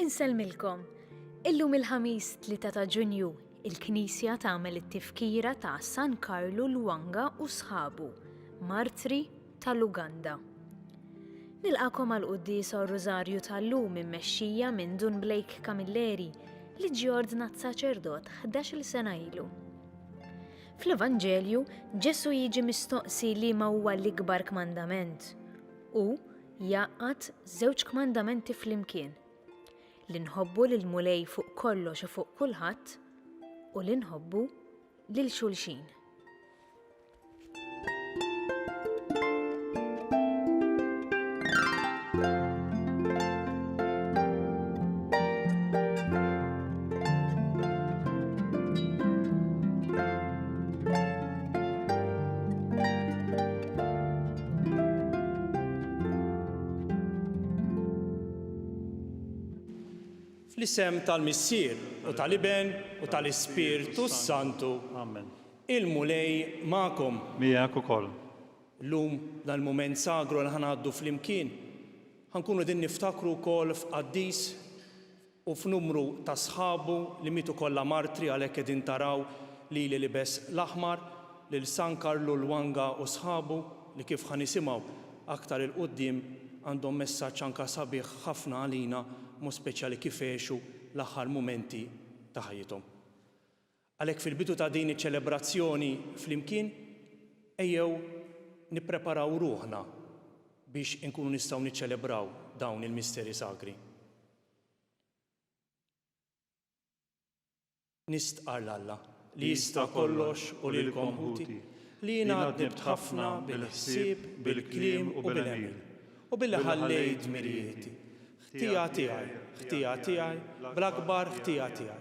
Insellmilkom. Illum il-ħamis 3 ta' Ġunju, il-Knisja tagħmel it-tifkira ta' San Carlo Lwanga u sħabu, martri tal-Uganda. Nilqakom għall-quddiesa Rożarju tal-lum immexxija minn Dun Blake Camilleri li ġie ordnat saċerdot 11-il sena ilu. Fl-Evanġelju, Ġesu jiġi mistoqsi li ma huwa l-ikbar kmandament u jgħaqqad żewġ kmandamenti flimkien: li nħobbu lil mulej fuq kollox u fuq kulħadd u li nħobbu lil xulxin. Fl-isem tal-Missier u tal-Iben u tal-Ispirtu Santu. Amen. Il-mulej ma'kom. Miegħek ukoll. Llum dal-mument sagru li ħanaddu flimkien. Ħankunu din niftakru wkoll f'qaddis u f'numru ta' sħabu li mietu kollha martri għalhekk qegħdin taraw li libes l-aħmar lil San Carlo Lwanga u sħabu li kif ħanisimgħu aktar il-qudiem għandhom messaġġ anke sabiħ ħafna għalina mu speċjali kif għexu l-aħħar mumenti ta' ħajjithom. Għalhekk fil-bidu ta' din iċ-ċelebrazzjoni flimkien ejjew nippreparaw ruħna biex inkunu nistgħu niċċelebraw dawn il-misteri sagri. Nistqar l-Alla li jista' kollox u lilkom ħuti li jiena għaddibt ħafna bil-ħsieb, bil-kliem u bil-għemil u billi ħallejt mirjieti. Ħtija tiegħi, bl-akbar ħtija tiegħi.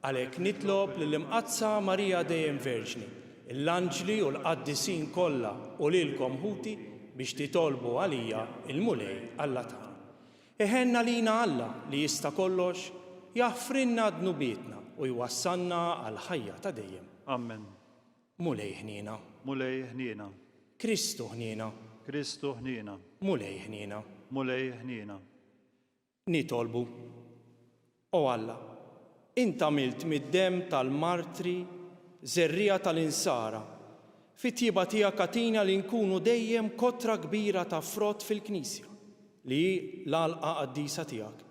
Għalhekk nitlob lill-Imqazza Marija Dejjem Verġni, l-anġli u l-qaddisin kollha u lilkom ħuti biex titolbu għalija il-mulej Alla tagħna. Iħenna lina Alla li jista' kollox jaħfrinna dnubietna u jwassalna għal ħajja ta' dejjem. Amen. Mulej ħniena. Mulej ħniena. Kristu ħniena. Kristu ħniena. Mulej ħniena. Mulej ħniena. Nitolbu. O Alla, Int għamilt mid-demm tal-martri żerrija tal-insara, fit-tjieba tiegħek katina li nkunu dejjem kotra kbira ta' frott fil-Knisja li l-għalqa qaddisa tiegħek,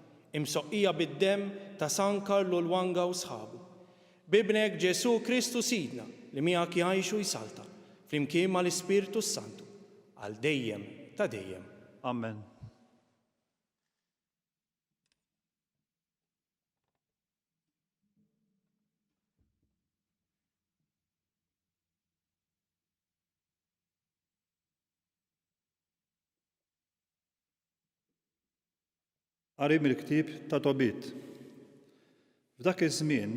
imsoqqija bid-demm ta' San Carlo Lwanga u sħabu. Bibnek Ġesu Kristu Sidna li miegħek jgħixu jsalta flimkien mal-Ispirtu Santu għal dejjem ta' dejjem. Amen. Qari mill-ktieb ta' Tobit. F'dak iż-żmien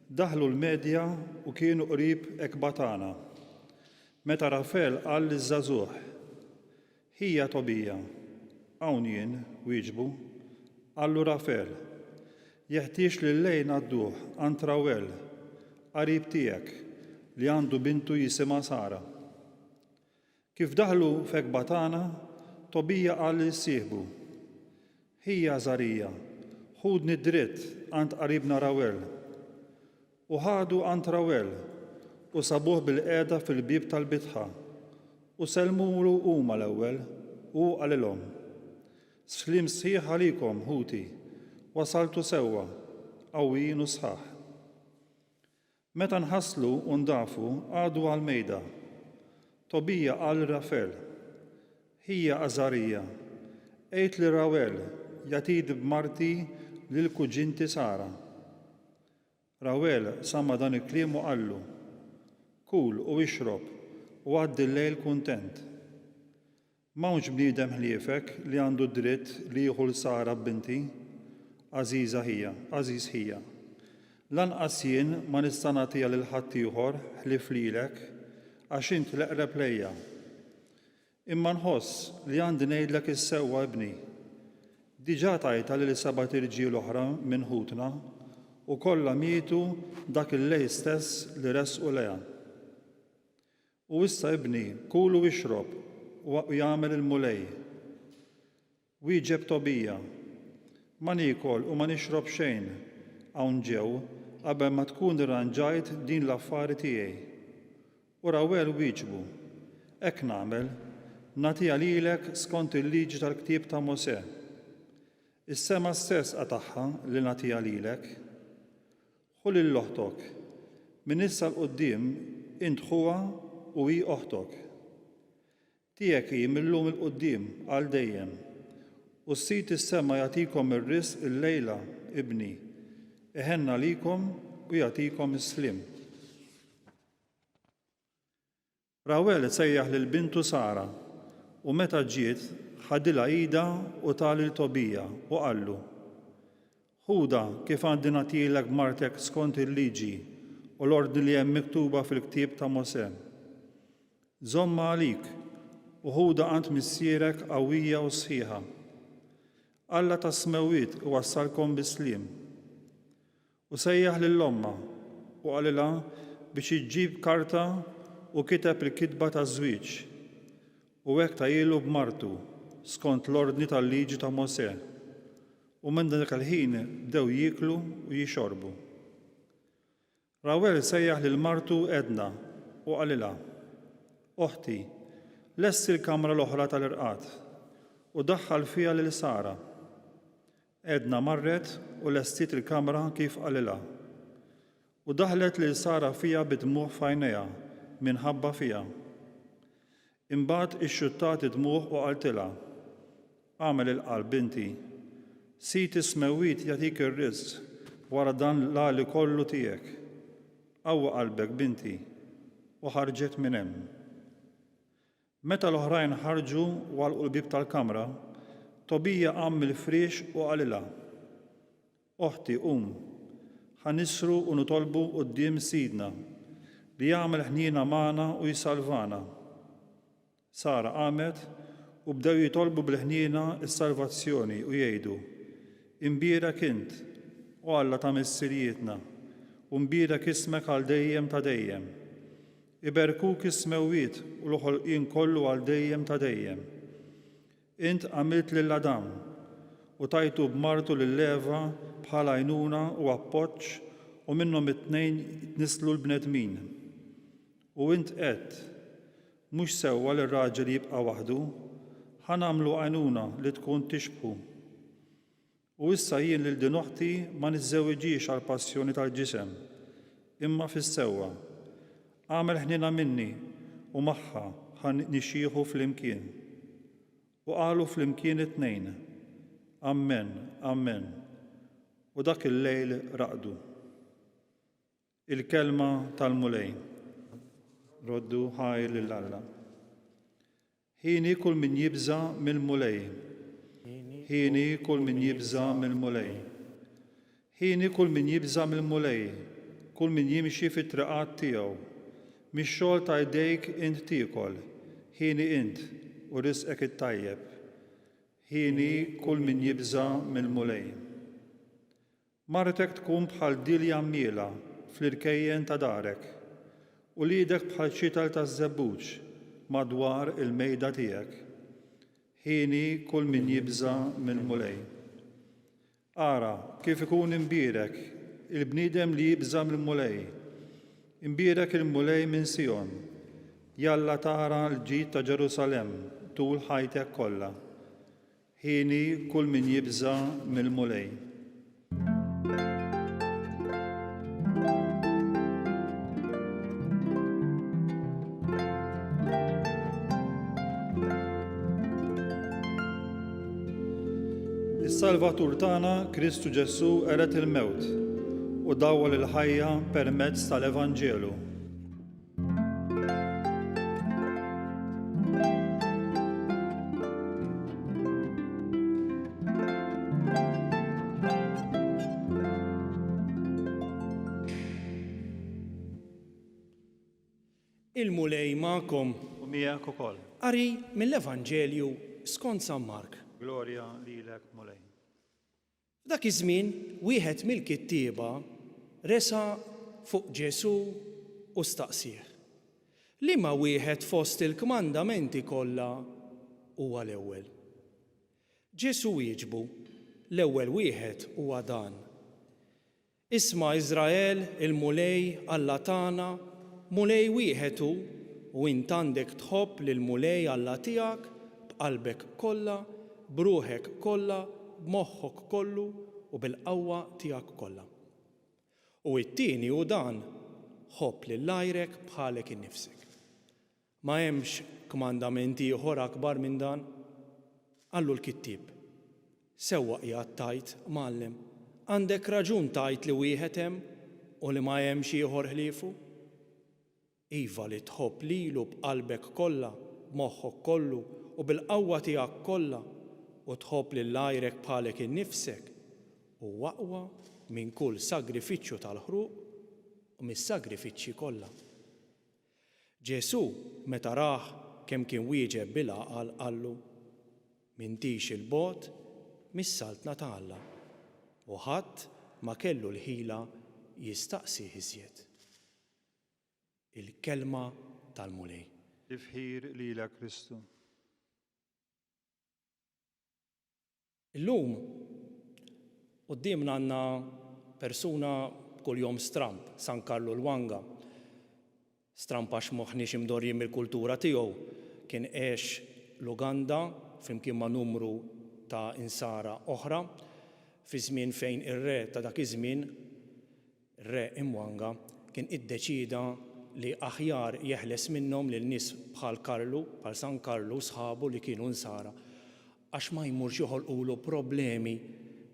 daħlu l-medja u kienu qrib ekbatana. Meta Rafel qal liż-żagħżugħ: Hija Tobija, hawn jien wieġbu, qallu Rafel: Jeħtieġ li l-lejl ngħadduh għand Rawel, qarib tiegħek li għandu bintu jisimha Sara. Kif daħlu f'ekbatana, Tobija qal lissieħbu: Hija Żarija, ħudni dritt għand qaribna Rawel. U ħadu għand Rawel u sabuh bil-qiegħda fil-bieb tal-bitħa u selmulu huma l-ewwel u qalilhom: Slim sħiħ għalikom ħuti, wasaltu sewwa, qawwijin u sħaħ. Meta nħasslu u ndafu għadu għall-mejda. Tobija qal Rafel: Hija Żarija, qejt li Rawel jagħtid b'marti lill-kuġinti Sara. Rawel sama dan il-kliem u qallu: Kul u ixrob u għaddi l-lejl kuntent. M'hawnx bniedem ħliefek li għandu dritt li jieħu l-Sara b'binti, għażiż hija. Lanqas jien ma nista' nagħtiha lil ħadd ieħor ħlief lilek għax int l-eqreb lejja. Imma nħoss li għandi ngħidlek is-sewwa ibni. Diġà tajta lil 7 irġiel oħra minn ħutna u kollha mietu dak il-lejl stess li resqu leha. U issa ibni, kul u ixrob u jagħmel il-mulej. Wieġeb Tobija: ma nikol u ma nixrob xejn hawn ġew qabel ma tkun irranġajt din l-affari tiegħi. U Rawel wieġbu, hekk nagħmel, nagħtiha lilek skont il-liġi tal-ktieb ta' Mosè. Is-sema stess qataħħa li nagħtiha lilek. Ħu lil oħtok, minn issa l-qudiem int ħuha u hi oħtok. Tiegħek hi millum il-qudiem għal dejjem. U s-sit is-sema jagħtikom ir-risq il-lejla, ibni, iħenna likom u jagħtikom is-slim. Rawel sejjaħ lil bintu Sara u meta ġiet ħadilha ida u tali l-Tobija u qallu: Ħuda kif għandi nagħtilek martek skont il-liġi u l-ordni li hemm miktuba fil-ktieb ta' Mosè. Żomma għalik u ħuda għand missierek qawwija u sħiħa. Alla ta' smewwiet u wassalkom bis-sliem. U sejjaħ lill-omma u qalilha biex iġġib karta u kiteb il-kitba taż-żwieġ u hekk tgħilu b'martu skont l-ordni tal-liġi ta' Mosè. U minn dak il-ħin bdew jieklu u jixorbu. Rawel sejjaħ lil martu Edna u qalilha: Oħti, lessi l-kamra l-oħra tal-irqad u daħħal fiha lil Sara. Edna marret u lestiet il-kamra kif qalilha. U daħlet lil Sara fiha bidmuħ f'għajnejha minħabba fiha. Imbagħad ixxuttat id-dmuħ u qaltilha: Għamel il-qalb inti, sit ismewwiet jagħtik ir-rizq wara dan l-għali kollu tiegħek. Qawwa qalbek binti u ħarġet minn hemm. Meta l-oħrajn ħarġu u għalqu l-bib tal-kamra, Tobija qam mill-friex u qalilha: Oħti ħanisru u nitolbu quddiem sidna li jagħmel ħniena magħna u jsalvana. Sara qamet u bdew jitolbu bil-ħniena s-salvazzjoni u jgħidu: Imbierek int u Alla ta' missirietna u mbierek ismek għal dejjem ta' dejjem. Iberkuk is-smewwiet u l-ħolqien kollu għal dejjem ta' dejjem. Int għamilt lill-Adam u tajtu b'martu lill-Eva bħala għajnuna u appoġġ u minnhom it-tnejn jitnislu l-bnedmin. U int qed mhux sewwa li r-raġel jibqa' waħdu, ħanamlu għajnuna li tkun tixbħu. U issa jien lil din oħti ma niżżewwiġix għall passjoni tal-ġisem, imma fis-sewwa. Għamel ħniena minni u magħha ħan nixjieħu flimkien. U qalu flimkien it-tnejn: Amen, Amen. U dak il-lejl raqdu. Il-kelma tal-mulej. Roddu ħajr lill-Alla. Ħini kull min jibża mill-mulej. Ħini kull min jibża mill-mulej. Ħini kull min jibża mill-mulej. Kull min jimxi fit-triqat tiegħu. Mix-xogħol ta' jdejk int tiekol. Ħini int u rizqek it-tajjeb. Ħini kull min jibża mill-mulej. Martek tkun bħal dilja mmiela fl-irkejjen ta' darek u lidek bħal xital ta' żebbuġ madwar il-mejda tiegħek. Ħini kull min jibża mill-mulej. Ara kif ikun imbierek il-bniedem li jibża mill-mulej. Imbierek il-mulej minn Sion. Jalla tara l-ġid ta' Ġerusalem tul ħajtek kollha. Ħini kull min jibża mill-mulej. Is-Salvatur tagħna Kristu Ġesu ered il-mewt u dawwal il-ħajja permezz tal-Evanġelu. Il-mulej magħkom U miegħek ukoll. qari mill-Evanġelju skont San Mark. Glorja lilek mulej. Dak iż-żmien wieħed mill-kittieba resa fuq Ġesu u staqsih: Liema wieħed fost il-kmandamenti kollha huwa l-ewwel? Ġesu wieġbu: L-ewwel wieħed huwa dan. Isma' Iżrael il-mulej Alla tagħna, mulej wieħed hu u int għandek tħobb lil mulej Alla tiegħek b'qalbek kollha, b'ruħek kollha, b'moħħok kollu u bil-qawwa tiegħek kollha. U t-tieni hu dan, ħobb lil għajrek bħalek innifsek. Ma hemmx kmandamenti ieħor akbar minn dan? Allu l-Kittieb. Sewwa qiegħed tajt, Mgħallem, għandek raġun tajt li wieħed hemm u li ma hemmx ieħor ħliefu? Iva li tħobb lilu b'qalbek kollha, b'moħħok kollu u bil-qawwa tiegħek kollha u tħobb lil għajrek bħalek innifsek huwa aqwa minn kull sagrifiċċju tal-ħruq u mis-sagrifiċċji kollha. Ġesu meta rah kemm kien wieġeb bil-għaqal qallu: m'intix il-bogħod mis-saltna ta' Alla u ħadd ma kellu l-ħila jistaqsih iżjed. Il-kelma tal-mulej. Ifħir lilek Kristu. Illum qudiemna għandna persuna kuljum stramp, San Carlo Lwanga. Stramp għax moħħniex imdorjin mill-kultura tiegħu. Kien għex l-Uganda flimkien ma' numru ta' insara oħra fi żmien fejn ir-re ta' dak iż-żmien, ir-re Mwanga, kien iddeċida li aħjar jeħles minnhom lil nies bħal Karlu, bħal San Karlu sħabu li kienu nsara, għax ma jmurx joħolqulu problemi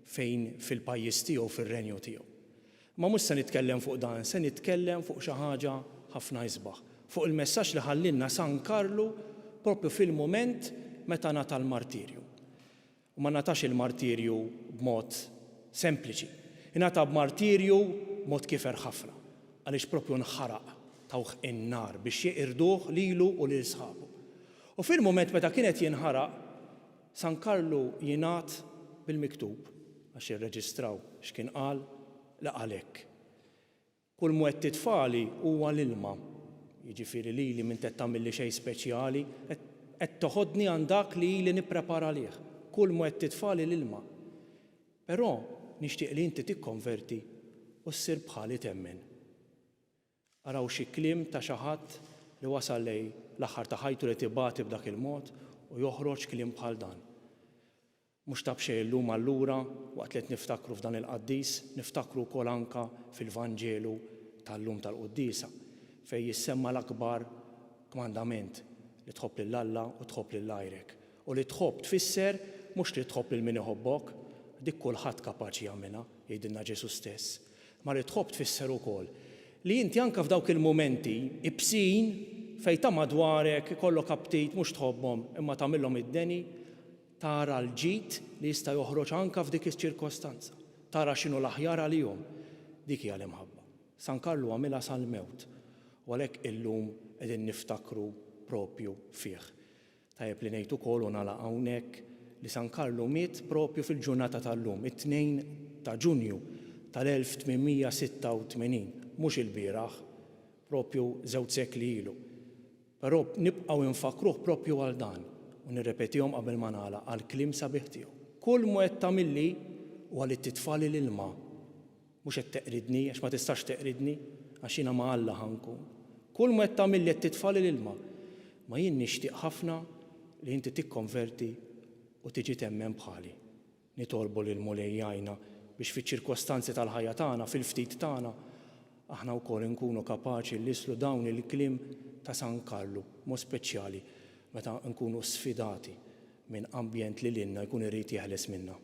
fejn fil-pajjiż tiegħu fir-renju tiegħu. Ma mhux se nitkellem fuq dan, se nitkellem fuq xi ħaġa ħafna isbaħ, fuq il-messaġġ li ħallilna San Karlu proprju fil-mument meta nata l-martirju. U ma natax il-martirju b'mod sempliċi. Ingħata b'martirju b'mod kifer ħafna, għaliex proprju nħaraq tawħ in-nar biex jeqirduh lilu u lil sħabu. U fil-mument meta kienet jinħaraq, San Karlu jingħat bil-miktub għax irreġistraw x'kien qal la għalhekk. Kull mwett titfali huwa l-ilma. Jiġifieri lili minn qed tagħmilli xejn speċjali, qed toħodni għand dak li ili nipprepara lih. Kull mwett titfali l-ilma. Però nixtieq li inti tikkonverti u ssir bħali temmen. Araw xi kliem ta' xi ħadd li wasal lej l-aħħar ta' ħajtu li tibati b'dak il-mod u joħroġ kliem bħal dan. Mhux ta' b'xejn illum allura waqt li qed niftakru f'dan il-qaddis, niftakru wkoll anke fil-Vanġelu tal-lum tal-Qudiesa fejn jissemma l-akbar kmandament li tħobb lil Alla u tħobb lil għajrek. U li tħobb tfisser mhux li tħobb lil min iħobbok, dik kulħadd kapaċi jagħmilha, jgħidilna Ġesu stess. Ma li tħobb tfisser ukoll li inti anke f'dawk il-mumenti ibsin fejn ta' madwarek ikollok aptit mhux tħobbhom imma tagħmilhom id-deni, tara l-ġid li jista' joħroġ anke f'dik iċ-ċirkostanza. Tara x'inhu l-aħjar għalihom. Dik hija l-imħabba. San Karlu għamilha sal-mewt u għalhekk illum qegħdin niftakru propju fih. Tajjeb li ngħid ukoll u nagħlaq hawnhekk li San Karlu miet propju fil-ġurnata tal-lum, it-2 ta' Ġunju tal-1886, mhux il-bieraħ, propju żewġ sekli ilu. Però nibqgħu nfakruh propju għal dan u nirrepetihom qabel ma nagħlaq għal kliem sabiħ tiegħu. Kull mwett tagħmilli huwa li titfali l-ilma. Mhux qed teqridni għax ma tistax teqridni għax jiena ma' Alla ħankun. Kull mwett tagħmilli qed titfali l-ilma. Ma jien nixtieq ħafna li inti tikkonverti u tiġi temmen bħali. Nitolbu lil mulejjajna biex fiċ-ċirkostanzi tal-ħajja tagħna, fil-ftit tagħna, aħna wkoll nkunu kapaċi li nislu dawn il-kliem ta' San Karlu, mod speċjali, meta nkunu sfidati minn ambjent li lilna jkun irid jeħles minna.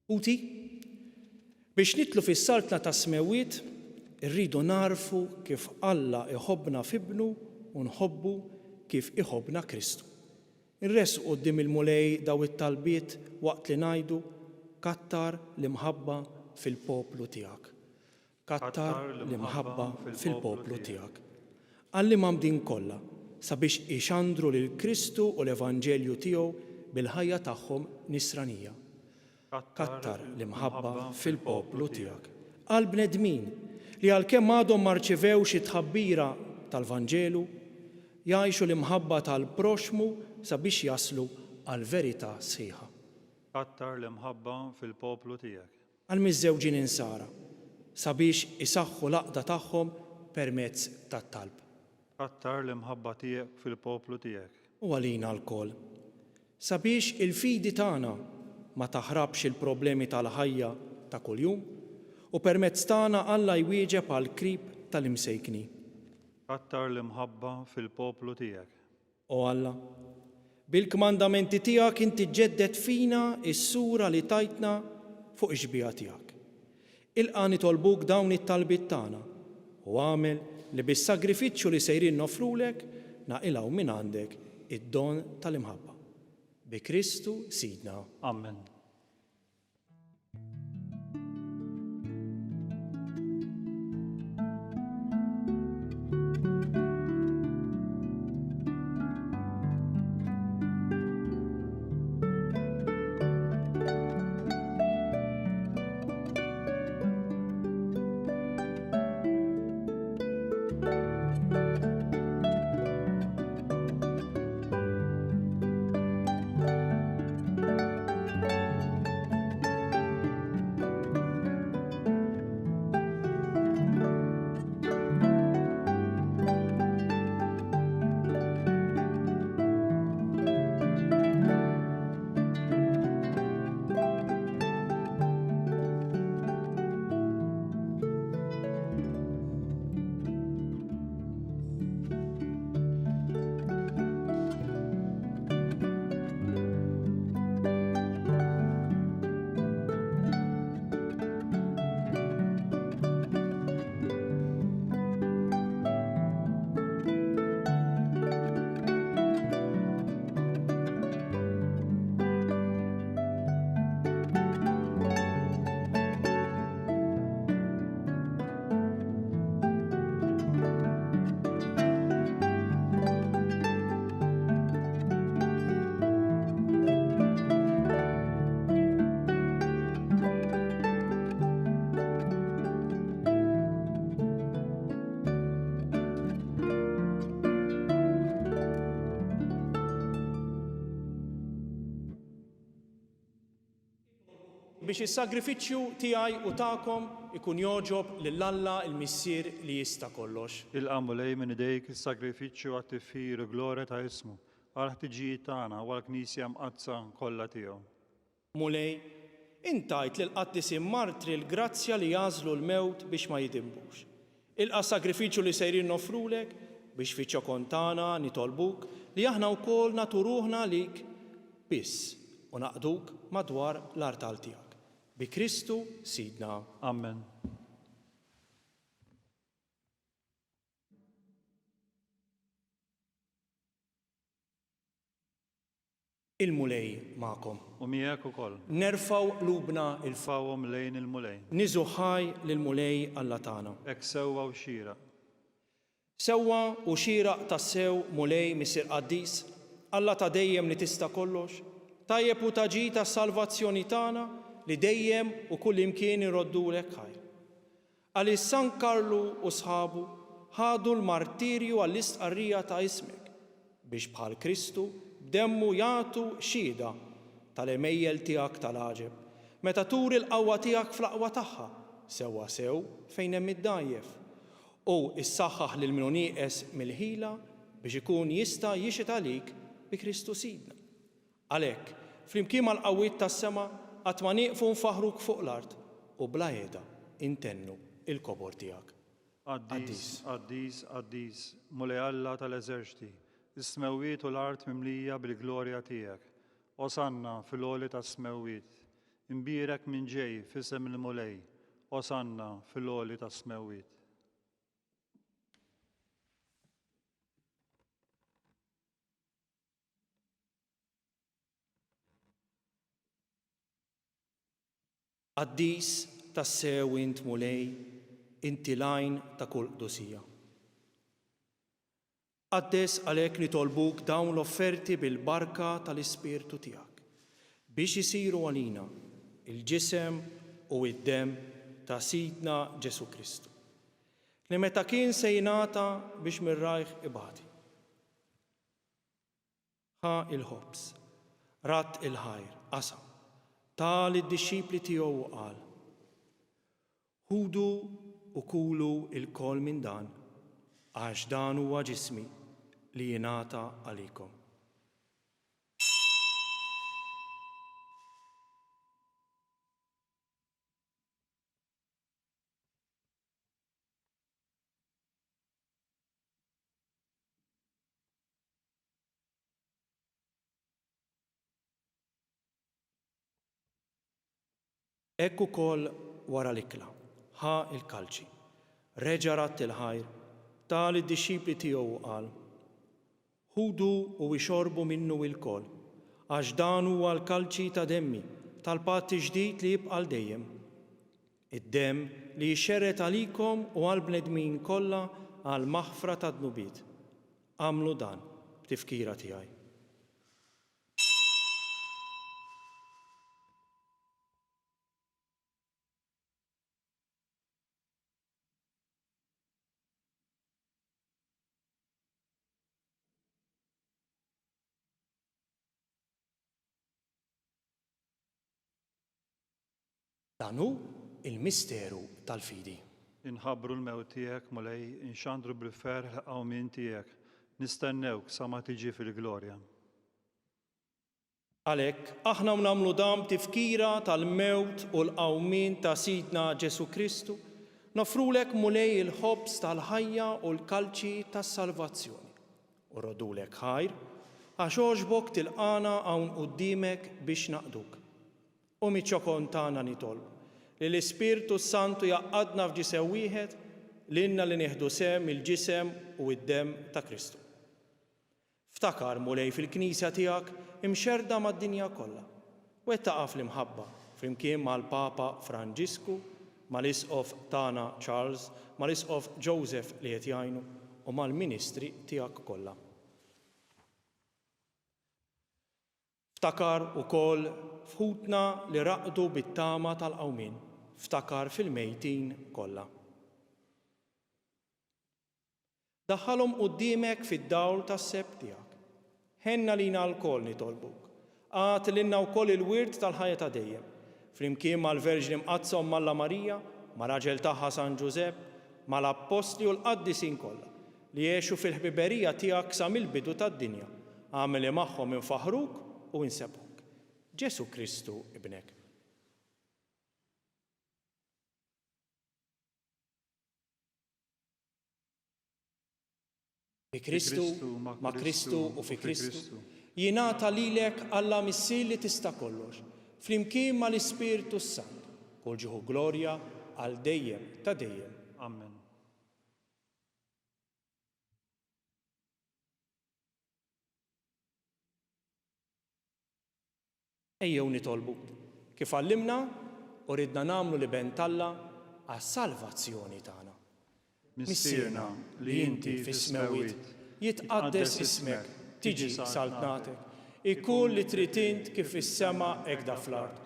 Uti, biex nitlu fis-saltna ta' smewiet, irridu narfu kif Alla iħobbna f'ibnu u nħobbu kif iħobbna Kristu. Irresqu quddiem il-mulej daw it-talbiet waqt li ngħidu kattar l-imħabba fil-poplu tiegħek. Kattar l-imħabba fil-poplu tiegħek. Għalli mamdin kollha sabiex ixandru lil Kristu u l-Evanġelju tiegħu bil-ħajja tagħhom nisranija. Kattar l-imħabba fil-poplu tiegħek. Għal bnedmin li għalkemm għadhom ma rċevewx it-tħabbira tal-Vanġelu jgħixu l-imħabba tal-proxmu sabiex jaslu għal verità sħiħa. Kattar l-imħabba fil-poplu tiegħek. Għal miż-żewġin insara sabiex isaħħu l-aqda tagħhom permezz tat-talb. Kattar l-imħabba tiegħek fil-poplu tiegħek. U għalina l-koll sabiex il-fidi tagħna ma taħrabx il-problemi tal-ħajja ta' kuljum u permezz tagħna Alla jwieġeb għal krib tal-imsejkni. Kattar l-imħabba fil-poplu tiegħek. O Alla, bil-kmandamenti tiegħek inti ġeddet fina is-sura li tajtna fuq ix-xbija tiegħek. Ilqa' nitolbuk dawn it-talbiet tagħna u għamel li bis-sagrifiċċju li sejrin nofrulek naqilgħu minn għandek id-don tal-imħabba. Bi Kristu Sidna. Amen. biex is-sagrifiċċju tiegħi u tagħkom ikun joġob lill-Alla il-Missier li jista' kollox. Il-qamulej minn idejk is-sagrifiċċju għat-tifir u glorja ta' ismu għal ħtiġijiet tagħna u għall-Knisja mqazza kollha tiegħu. Mulej, intajt lil qattisin martri l-grazzja li jażlu l-mewt biex ma jidimbux. Ilqa' sagrifiċċju li sejrin nofrulek biex fiċ-ċokon tagħna nitolbuk li aħna wkoll nagħtu ruħna lik biss u naqduk madwar l-artal tiegħek. Bi Kristu Sidna. Amen. Il-mulej ma'kom. U miegħek ukoll. Nerfaw lubna Fawhom lejn il-mulej. niżu ħaj lill-mulej Alla tagħna. Hekk sewwa u xieraq. Sewwa u xieraq tassew mulej Missier Qaddis, Alla ta' dejjem li tista' kollox, tajjeb u taġi tas-salvazzjoni tagħna li dejjem u kull imkien iroddulek ħajr. Għaliex San Karlu u sħabu ħadu l-martirju għall-istqarrija ta' ismek biex bħal Kristu b'demmu jagħtu xhieda tal-emejjel tiegħek tal-għaġeb meta turi l-qawwa tiegħek fl-aqwa tagħha sewwa sew fejn hemm id-dajjef u issaħħaħ lil min nieqes mill-ħila biex ikun jista' jixhed għalik bi Kristu Sidna. Għalhekk, flimkien mal-qawwiet tas-sema qatt ma nieqfu nfaħruk fuq l-art u bla qiegħda intennu il-kobor tiegħek. Qaddis, Qaddis, Qaddis, mulej Alla tal-eżerċiti, is-smewwiet u l-art mimlija bil-glorja tiegħek. Osanna fil-għoli tas-smewwiet. Imbierek minn ġej f'isem il-mulej. Osanna fil-għoli tas-smewwiet. Qaddis tassew int mulej, inti lajn ta' kull qdusija. Qaddes għalhekk nitolbuk dawn l-offerti bil-barka tal-Ispirtu tiegħek biex isiru għalina il-ġisem u id-dem ta' Sidna Ġesu Kristu, li meta kien se jingħata biex mir-rajħ ibati. Ħa il-ħobs, rat il-ħajr, qasam, tal id-dixxipli tiegħu u qal: ħudu u kulu il-kol minn dan, għax dan huwa ġismi li jingħata għalikom. Hekk ukoll wara l-ikla, ħa il-kalċi, reġa' rat il-ħajr, tal id-dixxipli tiegħu qal: ħudu u ixorbu minnu il-kol, għax dan huwa l-kalċi ta' demmi tal-patt ġdid li jibqa' dejjem. Id-demm li jxerret għalikom u għall-bnedmin kollha għal maħfra ta' dnubiet. Għamlu dan b'tifkira tiegħi. Dan hu il-misteru tal-fidi. Inħabbru l-mewt tiegħek mulej, inxandru bil-ferħ l-qawmin tiegħek, nistennewk sa ma tiġi fil-glorja. Għalhekk aħna nagħmlu dan tifkira tal-mewt u l-qawmin ta' Sidna Ġesu Kristu, nofrulek mulej il-ħobs tal-ħajja u l-kalċi tas-salvazzjoni. U rodulek ħajr, għax għoġbok tilqana hawn quddiemek biex naqduk. U miċ-ċokon tagħna nitolbu li l-Ispirtu Santu jaqqadna f'ġisem wieħed lilna li nieħdu sehem il-ġisem u d-demm ta' Kristu. Ftakar mulej fil-Knisja tiegħek imxerda mad-dinja kollha u qed taqa' fl-imħabba flimkien mal-Papa Franġisku, mal-Isqof tagħna Charles, mal-Isqof Joseph li qed jgħinu u mal-Ministri tiegħek kollha. Ftakar ukoll f'ħutna li raqdu bit-tama tal-qawmin, ftakar fil-mejtin kollha. Daħħalhom quddiemek fid-dawl tas-seb tiegħek. Ħenna lina l-koll nitolbuk. Għat lilna wkoll il-wirt tal-ħajja ta' dejjem, flimkien mal-Verġni Mqazza Alla Marija, mar-raġel tagħha San Ġusepp, mal-Apostli u l-Qaddisin kollha li jgħixu fil-ħbiberija tiegħek sa mill-bidu tad-dinja. Għamel magħhom infaħruk u insebħuk. Ġesu Kristu ibnek. Fi Kristu, ma' Kristu u fi Kristu, jingħata lilek Alla Missier li tista' kollox, flimkien mal-Ispirtu Sant, kull ġieħu glorja għal dejjem ta' dejjem. Amen. Ejjew nitolbu kif għallimna u ridna nagħmlu li bent Alla għas-salvazzjoni tagħna. Missierna li inti fis-smewit jitqaddes ismek, tiġi saltnatek, ikun li trid int kif fis-sema hekk da fl-ard.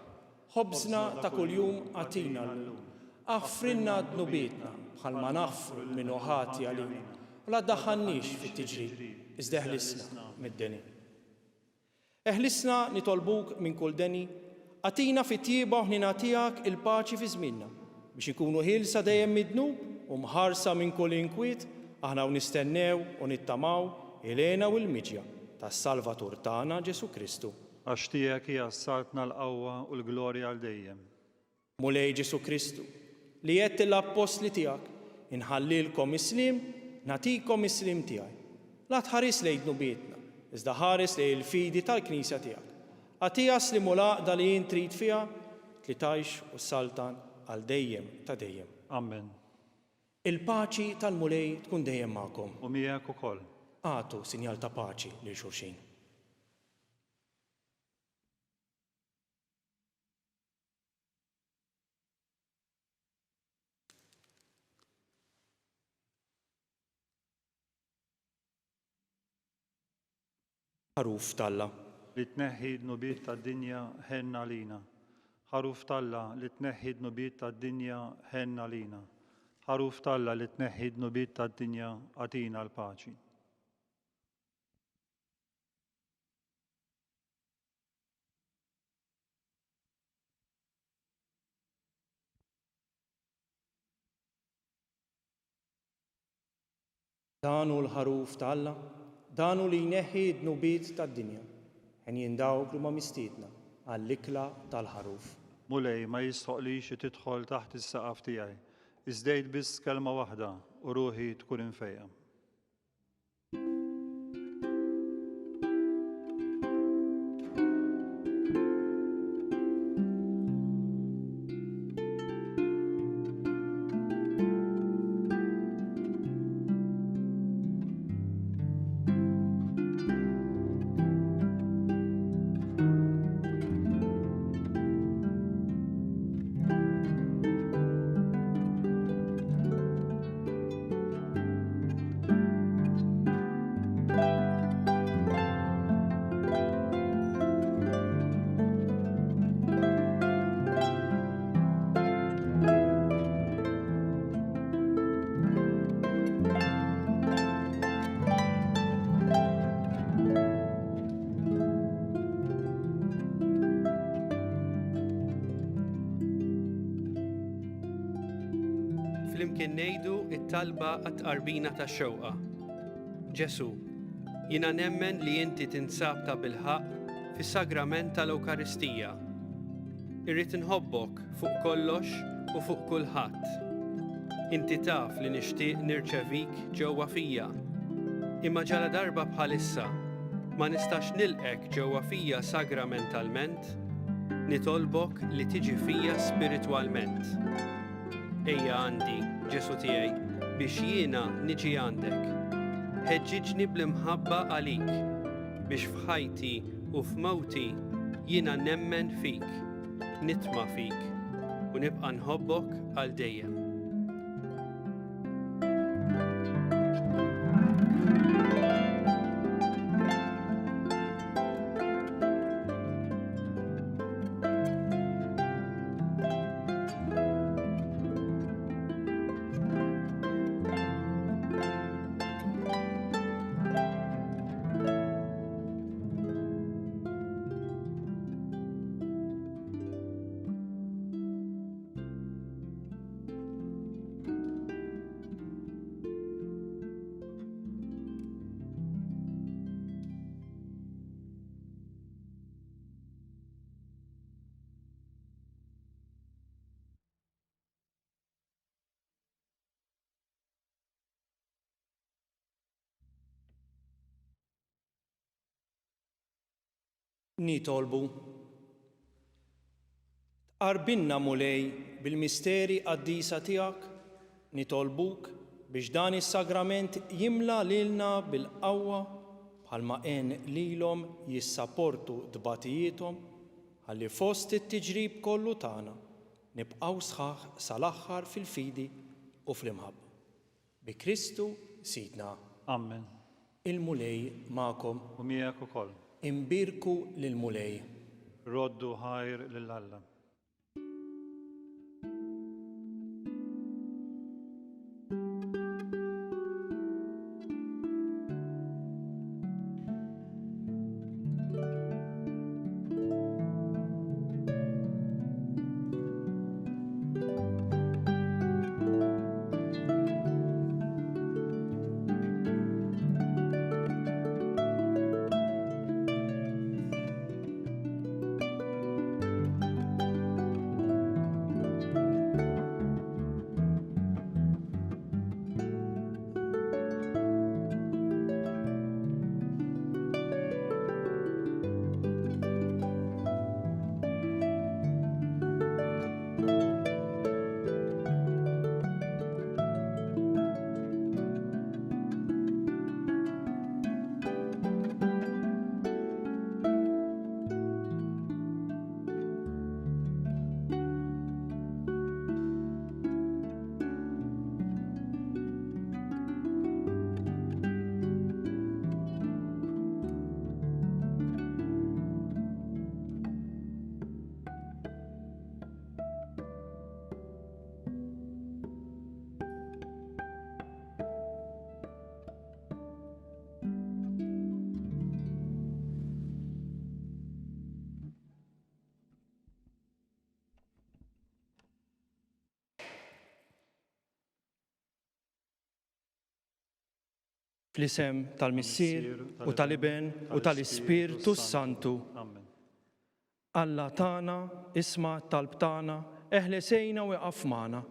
Ħobżna ta' kuljum għatina llum, aħfrilna dnubietna bħalma naħfru minnu ħati għalina, u la ddaħħalniex fit-tiġrid, iżda eħlisna mid-deni. Eħlisna nitolbuk minn kull deni, għatina fit-tjieba u ħnina tiegħek il-paċi fi żmienna biex ikunu ħilsa dejjem mid-dnub u mħarsa minn kull inkwiet, aħna nistennew u nittamaw il-għena u l-miġja tas-Salvatur tagħna Ġesu Kristu. Għax tiegħek hija saltna l-qawwa u l-glorja għal dejjem. Mulej Ġesu Kristu li qed l-Apostli tiegħek inħallilkom islim, nagħtikom islim tiegħi. La tħares lejn dnubietna, iżda ħares lejn il-fidi tal-Knisja tiegħek. Għatija slimu l-għaqda li jien trid fiha li tgħix u saltan għal dejjem ta' dejjem. Amen. Il-paċi tal-mulej tkun dejjem magħkom. U miegħek ukoll. Għatu sinjal ta' paċi lil xulxin. ħaruf talla. li tneħħi d-nubiet tad-dinja ħenna lina. Ħaruf talla li tneħħi d-nubiet tad-dinja ħenna lina. Ħaruf talla li tneħħi d-nubiet tad-dinja għatina l-paċi. Danu l-ħaruf talla, danu li jneħħi d-nubiet tad-dinja. Ħen jindawk li ma mistiedna għall-ikla tal-ħaruf. Mulej ma jistoqlix tidħol taħt is-saqaf tiegħi. Iżdejt biss kelma waħda u ruħi tkun infejja. Flimkien ngħidu t-talba għat-tqarbina tax-xewqa. Ġesu, jiena nemmen li inti tinsab ta' bilħaq fis-sagrament tal-Ewkaristija. Irrid inħobbok fuq kollox u fuq kulħadd. Inti taf li nixtieq nirċevik ġewwa fija. Imma ġala darba bħalissa ma nistax nilqek ġewwa fija sagramentalment, nitolbok li tiġi fija spiritwalment. Ejja għandi, Ġesu tiegħi, biex jiena niġi għandek. Ħeġġiġni bl-imħabba għalik, biex f'ħajti u f'mewti jiena nemmen fik, nitma' fik u nibqa' nħobbok għal dejjem. Nitolbu. Tqarbinna mulej bil-misteri qaddisa tiegħek, nitolbuk biex dan is-sagrament jimla lilna bil-qawwa bħalma għen lilhom jissapportu dbatijietom ħalli fost it-tiġrib kollu tagħna nibqgħu sħaħ sal-aħħar fil-fidi u fl-imħabba. Bi Kristu Sidna. Amen. Il-mulej magħkom. U miegħek ukoll. Imbirku lil-mulej. Roddu ħajr lill-Alla. Fl-isem tal-Missier u tal-Iben u tal-Ispirtu Santu. Amen. Alla tana, isma talb tana, eħlesejna u iqaf magħna.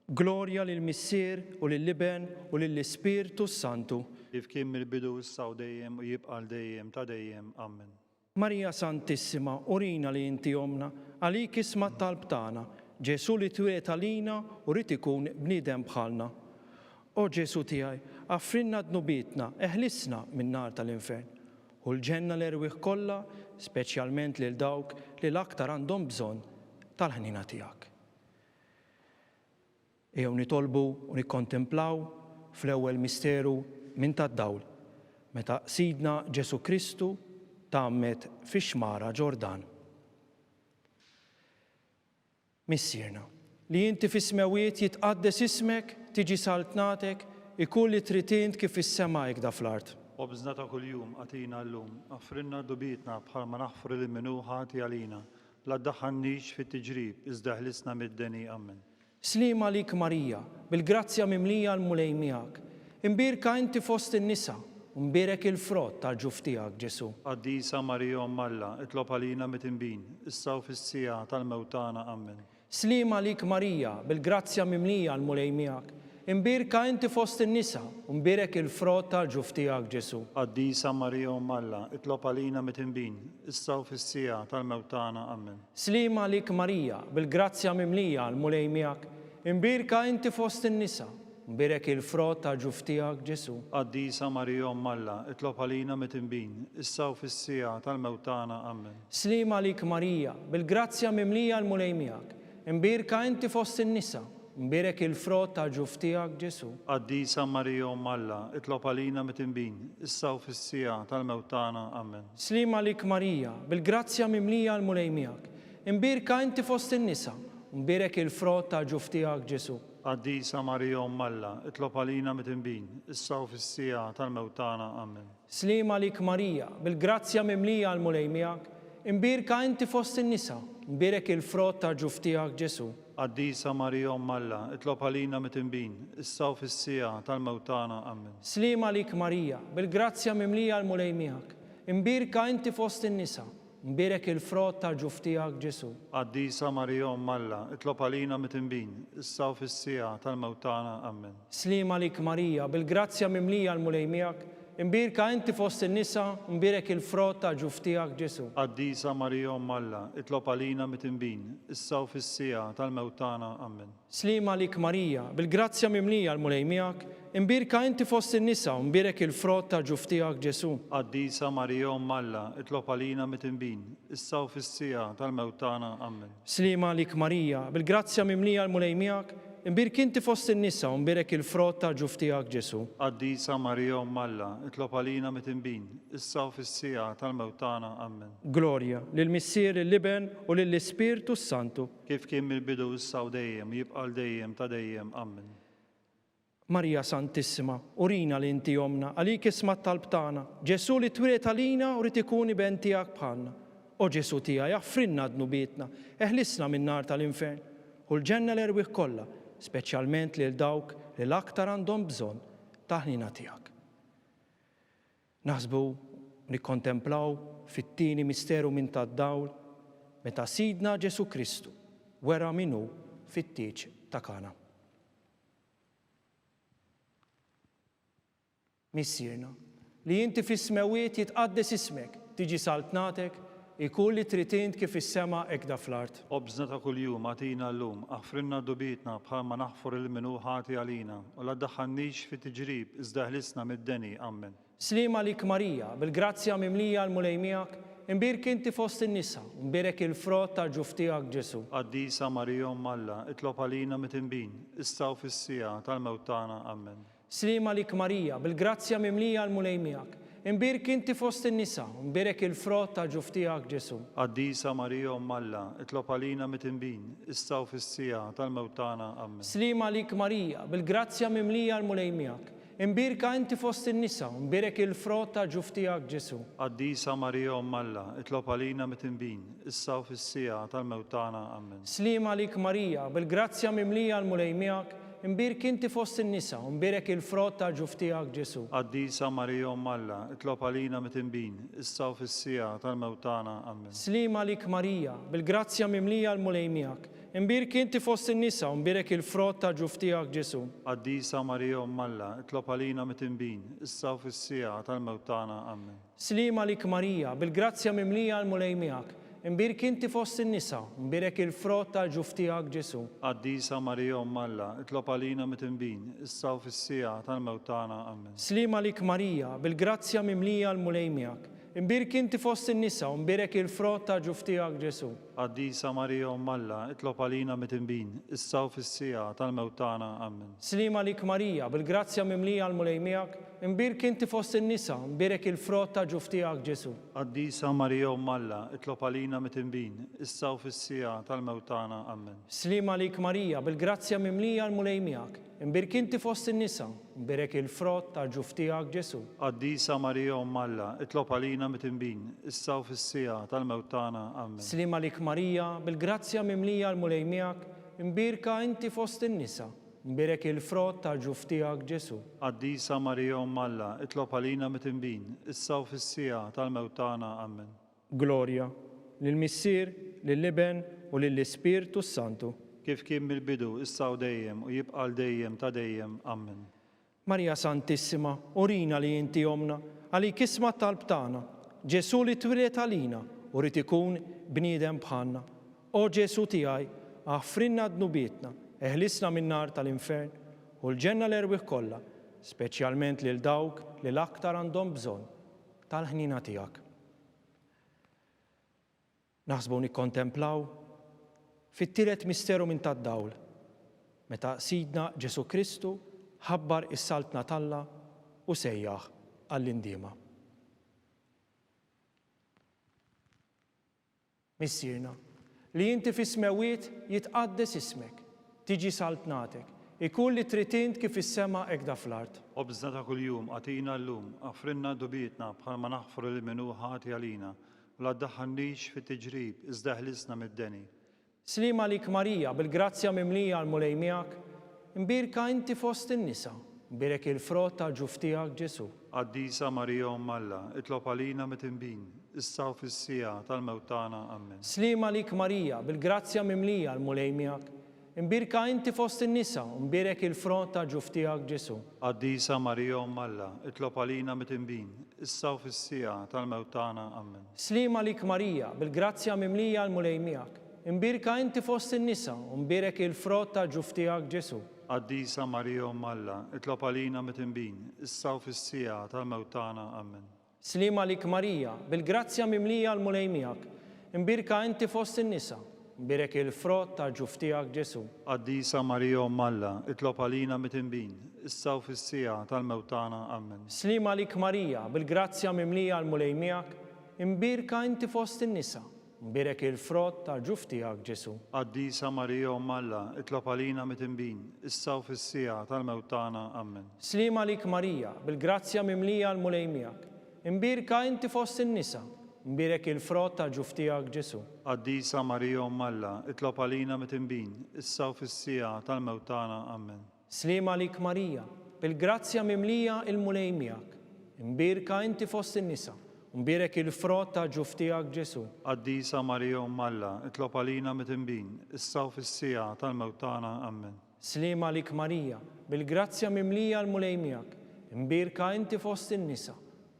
Glorja lill-Missier u lill-Iben u lill-Ispirtu Santu. Kif kien mill-bidu issa u dejjem u jibqa' dejjem ta' dejjem. Amen. Marija Santissima, urina li inti omna, għalik isma talb tana, Ġesu li twiet għalina u rid ikun bniedem bħalna. O Ġesu tiegħi, affrinna dnubietna, eħlisna min-nar tal-infern. U l-ġenna l-erwieħ kollha, speċjalment lil dawk li l-aktar għandhom bżonn tal-ħnina tiegħek. Ejjew nitolbu u nikkontemplaw fl-ewwel misteru minn tad-dawl, meta Sidna Ġesu Kristu tgħammet fix-xmara Ġordan. Missierna, li inti fis-smewiet jitqaddes ismek, tiġi saltnatek, ikun li trid int kif is-sema hekk fl-art. Obżna ta' kuljum għatina llum, affrinna dubietna bħalma naħfru lil minnu ħati għalina, la ddaħħalniex fit-tiġrib, iżda ħlisna mid-deni. Amen. Slima lik Marija, bil-grazzja mimlija l-mulej miegħek. Imbirka inti fost in-nisa, u mbirek il-frott tal-ġuf tiegħek Ġesu. Qaddisa Marija Alla, itlob għalina mit-inbin, issa u fis-sija tal-mewtana. Amen. Slima lik Marija, bil-grazzja mimlija l-mulej miegħek. Imbirka inti fost in-nisa, u mbirek il-frott tal-ġuf tiegħek Ġesu. Qaddisa Marija Alla, itlob għalina mit-inbin, issa u fis-sija tal-mewtana. Amen. Slima lik Marija, bil-grazzja mimlija l-mulej miegħek. Imbirka inti fost in-nisa, mbirek il-frott tal-ġuf tiegħek Ġesu. Qaddisa Marija Alla, itlob għalina mit-inbin, issa u fis-sija tal-mewtana. Amen. Slima lik Marija, bil-grazzja mimlija l-mulej miegħek. Imbirka inti fost in-nisa, mbirek il-frott tal-ġuf tiegħek Ġesu. Qaddisa Marija Alla, itlob għalina mit-inbin, issa u fis-sija tal-mewtana. Amen. Slima lik Marija, bil-grazzja mimlija l-mulej miegħek. Imbirka inti fost in-nisa, mbirek il-frott tal-ġuf tiegħek Ġesu. Qaddisa Marija Alla, itlob għalina mit-inbin, issa u fis-sija tal-mewtana. Amen. Slima lik Marija, bil-grazzja mimlija l-mulej miegħek. Imbirka inti fost in-nisa, mbirek il-frott tal-ġuf tiegħek Ġesu. Qaddisa Marija Alla, itlob għalina mit-inbin, issa u fis-sija tal-mewtana. Amen. Slima lik Marija, bil-grazzja mimlija l-mulej miegħek. Imbirka inti fost in-nisa, mbirek il-frott tal-ġuf tiegħek Ġesu. Qaddisa Marija Alla, itlob għalina mit-inbin, issa u fis-sija tal-mewtana. Amen. Slima lik Marija, bil-grazzja mimlija l-mulej miegħek. Imbirka inti fost in-nisa, mbirek il-frott tal-ġuf tiegħek Ġesu. Qaddisa Marija Alla, itlob għalina mit-inbin, issa u fis-sija tal-mewtana. Amen. Slima lik Marija, bil-grazzja mimlija l-mulej miegħek. Imbirka inti fost in-nisa, mbirek il-frott tal-ġuf tiegħek Ġesu. Qaddisa Marija Alla, itlob għalina mit-inbin, issa u fis-sija tal-mewtana. Amen. Slima lik Marija, bil-grazzja mimlija l-mulej miegħek. Imbirk inti fost in-nisa, mbirek il-frott tal-ġuf tiegħek Ġesu. Qaddisa Marija Alla, itlob għalina mit-inbin, issa u fis-sija tal-mewtana. Amen. Glorja lill-Missier l-Iben u lill-Ispirtu Santu. Kif kien mill-bidu issa u dejjem, jibqa' dejjem ta' dejjem. Amen. Marija Santissima, urina li inti omna, għalik isma talb tagħna. Ġesu li twiet għalina u rid ikun iben tiegħek bħalna. O Ġesu tiegħi, affrinna dnubietna, eħlisna min-nar tal-infern. U l-ġenna l-erwieħ kollha, speċjalment lil dawk li l-aktar għandhom bżonn ta' ħnina tiegħek. Naħsbu nikkontemplaw fit-tieni misteru minn tad-dawl meta Sidna Ġesu Kristu wera minnu fit-tieġ ta' Kana. Missierna, li inti fis-smewiet jitqaddes ismek, tiġi saltnatek, ikun li trid int kif is-sema hekk fl-art. Obżna ta' kuljum għatina llum, affrinna dubietna bħalma naħfur il-minnu ħati għalina, u la ddaħħalniex fit-tiġrib, iżda ħlisna mid-deni. Amen. Slima lik Marija, bil-grazzja mimlija l-mulej miegħek. Imbirk inti fost in-nisa, mbirek il-frott tal-ġuf tiegħek Ġesu. Qaddisa Marija Alla, itlob għalina mit-inbin, issa u fis-sija tal-mewtana. Amen. Slima lik Marija, bil-grazzja mimlija l-mulej miegħek. Imbirk inti fost in-nisa, mbirek il-frott tal-ġuf tiegħek Ġesu. Qaddisa Marija Alla, itlob għalina mit-inbin, issa u fis-sija tal-mewtana. Amen. Slima lik Marija, bil-grazzja mimlija l-mulej miegħek. Imbirka inti fost in-nisa, mbirek il-frott tal-ġuf tiegħek Ġesu. Qaddisa Marija Alla, itlob għalina mit-inbin, issa u fis-sija tal-mewtana. Amen. Slima lik Marija, bil-grazzja mimlija l-mulej miegħek. imbirk inti fost in-nisa, u mbirek il-frott tal-ġuf tiegħek Ġesu. Qaddisa Marija Umm Alla, itlob għalina mit-tinbin, issa u fis-sija tal-mewtana. Amen. Slima lik Marija, bil-grazzja mimlija l-mulej miegħek, imbirk inti fost in-nisa, u mbirek il-frott tal-ġuf tiegħek Ġesu. Qaddisa Marija Umm Alla, itlob għalina mit-tinbin, issa u fis-sija tal-mewtana. Amen. Slima lik Marija, bil-grazzja mimlija l-mulej miegħek, imbirk inti fost in-nisa, u mbirek il-frott tal-ġuf tiegħek Ġesu. Qaddisa Marija Umm Alla, itlob għalina mit-tinbin, issa u fis-sija tal-mewtana. Amen. Slima lik Marija, bil-grazzja mimlija l-mulej miegħek, imbirk inti fost in-nisa, u mbirek il-frott tal-ġuf tiegħek Ġesu. Qaddisa Marija Umm Alla, itlob għalina mit-tinbin, issa u fis-sija tal-mewtana. Amen. Slima lik Marija, bil-grazzja mimlija l-mulej miegħek, imbirk inti fost in-nisa, u mbirek il-frott tal-ġuf tiegħek Ġesu. Qaddisa Marija Umm Alla, itlob għalina mit-tinbin, issa u fis-sija tal-mewtana. Amen. Slima lik Marija, bil-grazzja mimlija l-mulej miegħek, imbirk inti fost in-nisa, u mbirek il-frott tal-ġuf tiegħek Ġesu. Qaddisa Marija Umm Alla, itlob għalina mit-tinbin, issa u fis-sija tal-mewtana. Amen. Slima lik Marija, bil-grazzja mimlija l-mulej miegħek, imbirka inti fost in-nisa, mbirek il-frott tal-ġuf tiegħek Ġesu. Qaddisa Marija Umm Alla, itlob għalina mit-tinbin, issa u fis-sija tal-mewtana. Amen. Glorja lill-Missier, lill-Iben u lill-Ispirtu Santu. Kif kien mill-bidu, issa u dejjem, u jibqa' dejjem ta' dejjem. Amen. Marija Santissima, urina li inti omna, għalik isma' talb tagħna. Ġesu li twilet għalina, u rid ikun bniedem bħalna. O Ġesu tiegħi, aħfrinna dnubietna, eħlisna min-nar tal-infern, u l-ġenna l-erwieħ kollha, speċjalment lil dawk li l-aktar għandhom bżonn tal-ħnina tiegħek. Naħsbu nikkontemplaw fit-tielet misteru minn tad-dawl, meta Sidna Ġesu Kristu ħabbar is-saltna talla u sejjaħ għall-indiema. Missierna, li inti fis-smewiet jitqaddes ismek, tiġi saltnatek, ikun li trid int kif is-sema hekk da fl-art. Obżna ta' kuljum, għatina llum, aħfrinna dubietna bħalma naħfru li minnu ħati għalina, u la ddaħħalniex fit-tiġrib, iżda ħlisna mid-deni. Slima lik Marija, bil-grazzja mimlija l-mulej miegħek, imbirka inti fost in-nisa, mbirek il-frott tal-ġuf tiegħek Ġesu. Qaddisa Marija Umm Alla, itlob għalina mit-tinbin, issa u fis-sija tal-mewtana. Amen. Slima lik Marija, bil-grazzja mimlija l-mulej miegħek, imbirka inti fost in-nisa, mbirek il-frott tal-ġuf tiegħek Ġesu. Qaddisa Marija Umm Alla, itlob għalina mit-tinbin, issa u fis-sija tal-mewtana. Amen. Slima lik Marija, bil-grazzja mimlija l-mulej miegħek, imbirka inti fost in-nisa, mbirek il-frott tal-ġuf tiegħek Ġesu. Qaddisa Marija Umm Alla, itlob għalina mit-tinbin, issa u fis-sija tal-mewtana. Amen. Slima lik Marija, bil-grazzja mimlija l-mulej miegħek, imbirka inti fost in-nisa, mbirek il-frott tal-ġuf tiegħek Ġesu. Qaddisa Marija Umm Alla, itlob għalina mit-tinbin, issa u fis-sija tal-mewtana. Amen. Slima lik Marija, bil-grazzja mimlija l-mulej miegħek, imbirka inti fost in-nisa, mbirek il-frott tal-ġuf tiegħek Ġesu. Qaddisa Marija Umm Alla, itlob għalina mit-tinbin, issa u fis-sija tal-mewtana. Amen. Slima lik Marija, bil-grazzja mimlija l-mulej miegħek, imbirka inti fost in-nisa, mbirek il-frott tal-ġuf tiegħek Ġesu. Qaddisa Marija Umm Alla, itlob għalina mit-tinbin, issa u fis-sija tal-mewtana. Amen. Slima lik Marija, bil-grazzja mimlija l-mulej miegħek, imbirka inti fost in-nisa, mbirek il-frott tal-ġuf tiegħek Ġesu. Qaddisa Marija Umm Alla, itlob għalina mit-tinbin, issa u fis-sija tal-mewtana. Amen. Slima lik Marija, bil-grazzja mimlija l-mulej miegħek, imbirka inti fost in-nisa,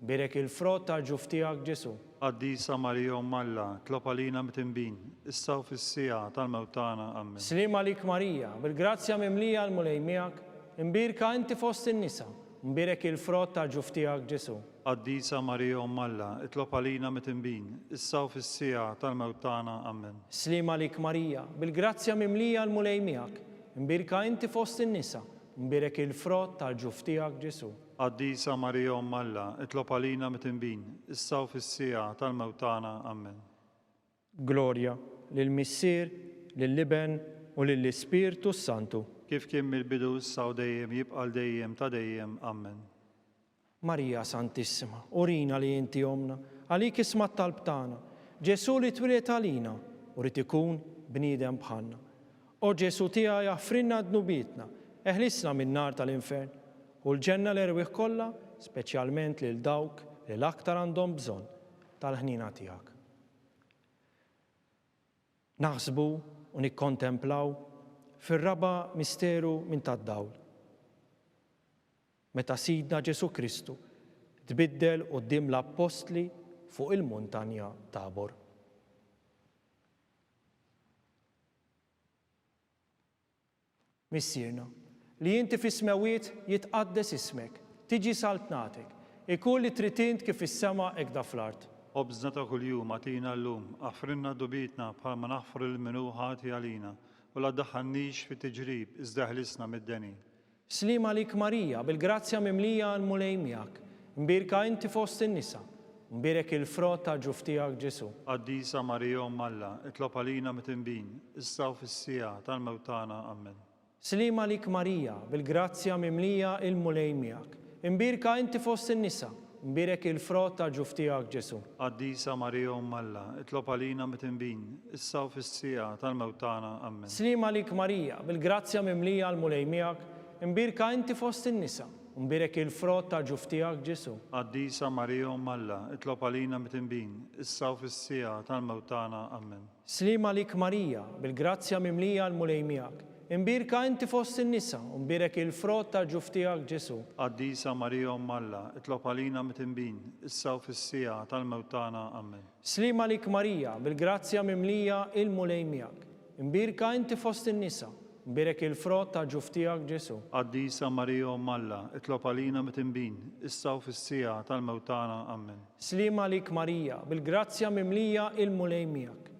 mbirek il-frott tal-ġuf tiegħek Ġesu. Qaddisa Marija Umm Alla, itlob għalina mit-tinbin, issa u fis-sija tal-mewtana. Amen. Slima lik Marija, bil-grazzja mimlija l-mulej miegħek, imbirka inti fost in-nisa, mbirek il-frott tal-ġuf tiegħek Ġesu. Qaddisa Marija Umm Alla, itlob għalina mit-tinbin, issa u fis-sija tal-mewtana. Amen. Slima lik Marija, bil-grazzja mimlija l-mulej miegħek, imbirka inti fost in-nisa, mbirek il-frott tal-ġuf tiegħek Ġesu. Qaddisa Marija Umm Alla, itlob għalina mit-tinbin, issa u fis-sija tal-mewtana. Amen. Glorja lill-Missier, lill-Iben u lill-Ispirtu Santu. Kif kien mill-bidu, issa u dejjem, jibqa' dejjem ta' dejjem. Amen. Marija Santissima, urina li inti omna, għalik isma' talb tagħna, Ġesu li twilet għalina, u rid ikun bniedem bħalna. O Ġesu tiegħi aħfrinna dnubietna, eħlisna min-nar tal-infern u l-ġenna l-erwieħ kollha, speċjalment lil dawk li l-aktar għandhom bżonn tal-ħnina tiegħek. Naħsbu u nikkontemplaw fir-raba' misteru minn tad-dawl. Meta Sidna Ġesu Kristu tbiddel quddiem l-Apostli fuq il-muntanja Tabor. Missierna, li inti fis-smewiet jitqaddes ismek, tiġi saltnatek, ikun li trid int kif is-sema hekk fl-art. Obżna ta' kuljum għatina llum, aħfrinna dubitna bħalma naħfru l-minu ħati għalina, u la ddaħħalniex fi tiġrib, iżda ħlisna mid-deni. Slima lik Marija, bil-grazzja mimlija għal-mulej miegħek, mbirka inti fost in-nisa, mbirek il-frott ta' ġuf tiegħek Ġesu. Qaddisa Marija Alla, itlob għalina mit-tinbin, issa u fis-sija tal-mewtana, amen. Slima lik Marija, bil-grazzja mimlija il-mulej miegħek, mbirka inti fost in-nisa, mbirek il-frott ta' ġuf tiegħek Ġesu. Qaddisa Marija Alla, itlob għalina mit-tinbin, issa u fis-sija tal-mewtana, amen. Slima lik Marija, bil-grazzja mimlija l-mulej miegħek, mbirka inti fost in-nisa, mbirek il-frott ta' ġuf tiegħek Ġesu. Qaddisa Marija Alla, itlob għalina mit-tinbin, issa u fis-sija tal-mewtana, amen. Slima lik Marija, bil-grazzja mimlija l-mulej miegħek, mbirka inti fost in-nisa, mbirek il-frott ta' ġuf tiegħek Ġesu. Qaddisa Marija Alla, itlob għalina mit-tinbin, issa u fis-sija tal-mewtana, amen. Slima lik Marija, bil-grazzja mimlija il-mulej miegħek, mbirka inti fost in-nisa, mbirek il-frott ta' ġuf tiegħek Ġesu. Qaddisa Marija Alla, itlob għalina mit-tinbin, issa u fis-sija tal-mewtana, amen. Slima lik Marija, bil-grazzja mimlija il-mulej miegħek,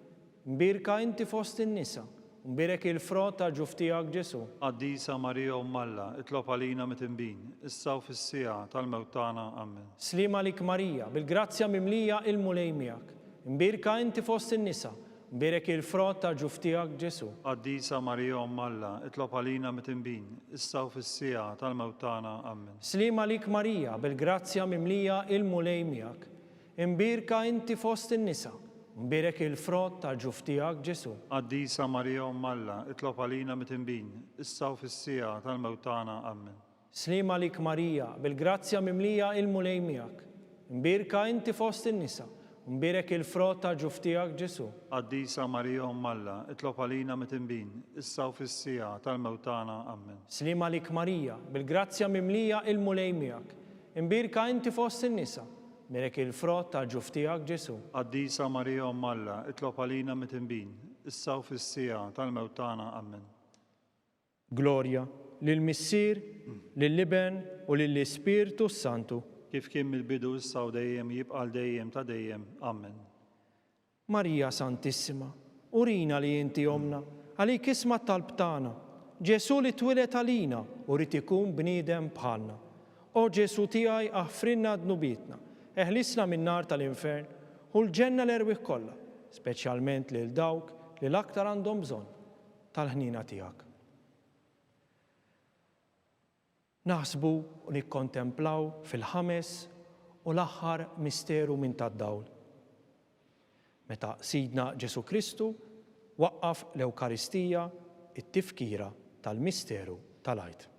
mbirka inti fost in-nisa, mbirek il-frott ta' ġuf tiegħek Ġesu. Qaddisa Marija Alla, itlob għalina mit-tinbin, issa u fis-sija tal-mewtana, amen. Slima lik Marija, bil-grazzja mimlija il-mulej miegħek, mbirka inti fost in-nisa, mbirek il-frott ta' ġuf tiegħek Ġesu. Qaddisa Marija Alla, itlob għalina mit-tinbin, issa u fis-sija tal-mewtana, amen. Slima lik Marija, bil-grazzja mimlija il-mulej miegħek, mbirka inti fost in-nisa, mbirek il-frott ta' ġuf tiegħek Ġesu. Qaddisa Marija Alla, itlob għalina mit-tinbin, issa u fis-sija tal-mewtana, amen. Slima lik Marija, bil-grazzja mimlija il-mulej miegħek, mbirka inti fost in-nisa, mbirek il-frott ta' ġuf tiegħek Ġesu. Qaddisa Marija Alla, itlob għalina mit-tinbin, issa u fis-sija tal-mewtana, amen. Slima lik Marija, bil-grazzja mimlija il-mulej miegħek, mbirka inti fost in-nisa, mbirek il-frott ta' ġuf tiegħek Ġesu. Qaddisa Marija Alla, itlob għalina mit-tinbin, issa u fis-sija tal-mewtana, amen. Glorja lill-Missier, lill-Liben u lill-Ispirtu Santu. Kif kien mill-bidu issa u dejjem jibqa' dejjem ta' dejjem, amen. Marija Santissima, urina li inti omna, għalik isma' talb tagħna, Ġesu li twilet għalina u rid ikun bniedem bħalna. O Ġesu tiegħi aħfrinna dnubitna, eħlisna min-nar tal-infern u l-ġenna l-erwieħ kollha, speċjalment lil dawk li l-aktar għandhom bżonn tal-ħnina tiegħek. Naħsbu u nikkontemplaw fil-ħames u l-aħħar misteru minn tad-dawl. Meta Sidna Ġesu Kristu waqqaf l-Ewkaristija it-tifkira tal-misteru tal-għajt.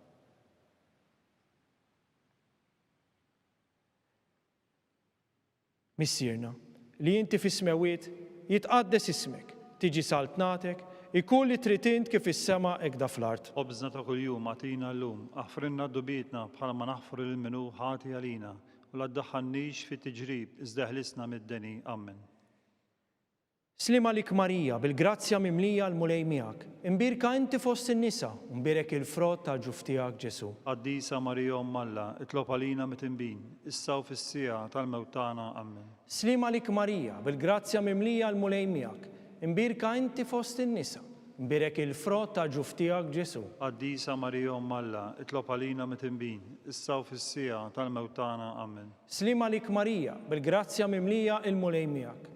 Missierna, li inti fis-smewiet jitqaddes ismek, tiġi saltnatek, ikun li trid int kif is-sema hekk fl-art. Obżna ta' kuljum għatina llum, aħfrinna dubitna bħalma naħfru l-minu ħati għalina, u la ddaħħalniex fi tiġrib, iżda ħlisna mid-deni, amen. Slima lik Marija, bil-grazzja mimlija l-mulej miegħek, imbirka inti fost in-nisa, mbirek il-frott ta' ġuf tiegħek Ġesu. Qaddisa Marija Alla, itlob għalina mit-tinbin, issa u fis-sija tal-mewtana, amen. Slima lik Marija, bil-grazzja mimlija l-mulej miegħek, imbirka inti fost in-nisa, mbirek il-frott ta' ġuf tiegħek Ġesu. Qaddisa Marija Alla, itlob għalina mit-tinbin, issa u fis-sija tal-mewtana, amen. Slima lik Marija, bil-grazzja mimlija l-mulej miegħek,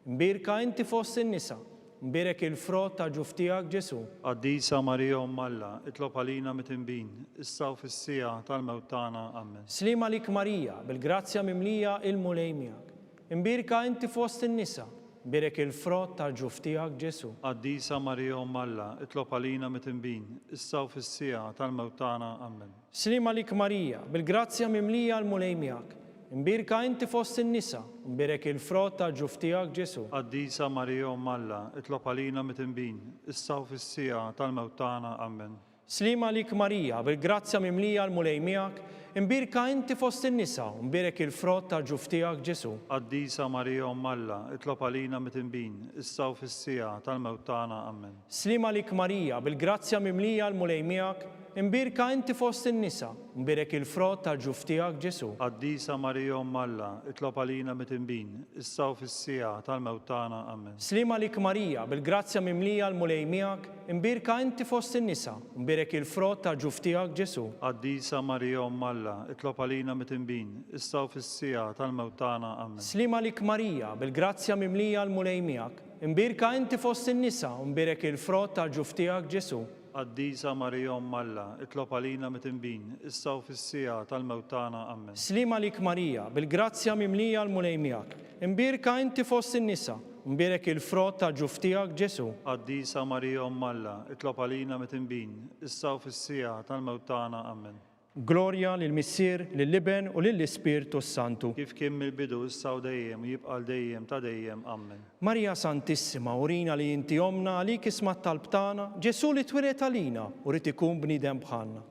mbirka inti fost in-nisa, mbirek il-frott ta' ġuf tiegħek Ġesu. Qaddisa Marija Alla, itlob għalina mit-tinbin, issa u fis-sija tal-mewtana, amen. Slima lik Marija, bil-grazzja mimlija l-mulej miegħek, imbirka inti fost in-nisa, Birek il-frott tal-ġuf tiegħek Ġesu. Qaddisa Marija Umm Alla, itlob għalina mit-tinbin, issa u fis-sija tal-mewt tagħna. Amen. Slima lik Marija, bil-grazzja mimlija l-mulej miegħek. Imbirka inti fost in-nisa, imbirek il-frott tal-ġuf tiegħek Ġesu. Qaddisa Marija Umm Alla, itlob għalina mit-tinbin, issa u fis-sija tal-mewt tagħna. Amen. Slima lik Marija, bil-grazzja mimlija l-mulej miegħek, imbirka inti fost in-nisa, imbirek il-frott tal-ġuf tiegħek Ġesu. Qaddisa Marija Umm Alla, itlob għalina mit-tinbin, issa u fis-sija tal-mewt tagħna. Amen. Slima lik Marija, bil-grazzja mimlija l-mulej miegħek, imbirka inti fost in-nisa, imbirek il-frott tal-ġuf tiegħek Ġesu. Qaddisa Marija Umm Alla, itlob għalina mit-tinbin, issa u fis-sija tal-mewt tagħna. Amen. Slima lik Marija, bil-grazzja mimlija l-mulej miegħek, imbirka inti fost in-nisa, imbirek il-frott tal-ġuf tiegħek Ġesu. Qaddisa Marija Umm Alla, itlob għalina mit-tinbin, issa u fis-sija tal-mewt tagħna. Amen. Slima lik Marija, bil-grazzja mimlija l-mulej miegħek, imbirka inti fost in-nisa, imbirek il-frott tal-ġuf tiegħek Ġesu. Qaddisa Marija Umm Alla, itlob għalina mit-tinbin, issa u fis-sija tal-mewt tagħna. Amen. Slima lik Marija, bil-grazzja mimlija l-mulej miegħek, imbirka inti fost in-nisa, imbirek il-frott tal-ġuf tiegħek Ġesu. Qaddisa Marija Umm Alla, itlob għalina mit-tinbin, issa u fis-sija tal-mewt tagħna. Amen. Glorja lill-Missier, lill-Liben u lill-Ispirtu Santu. Kif kien mill-bidu issa u dejjem u jibqa' dejjem ta' dejjem. Amen. Marija Santissima, urina li inti omna għalik ismat talbtana, Ġesu li twiret għalina u rrid ikun bniedem bħalna.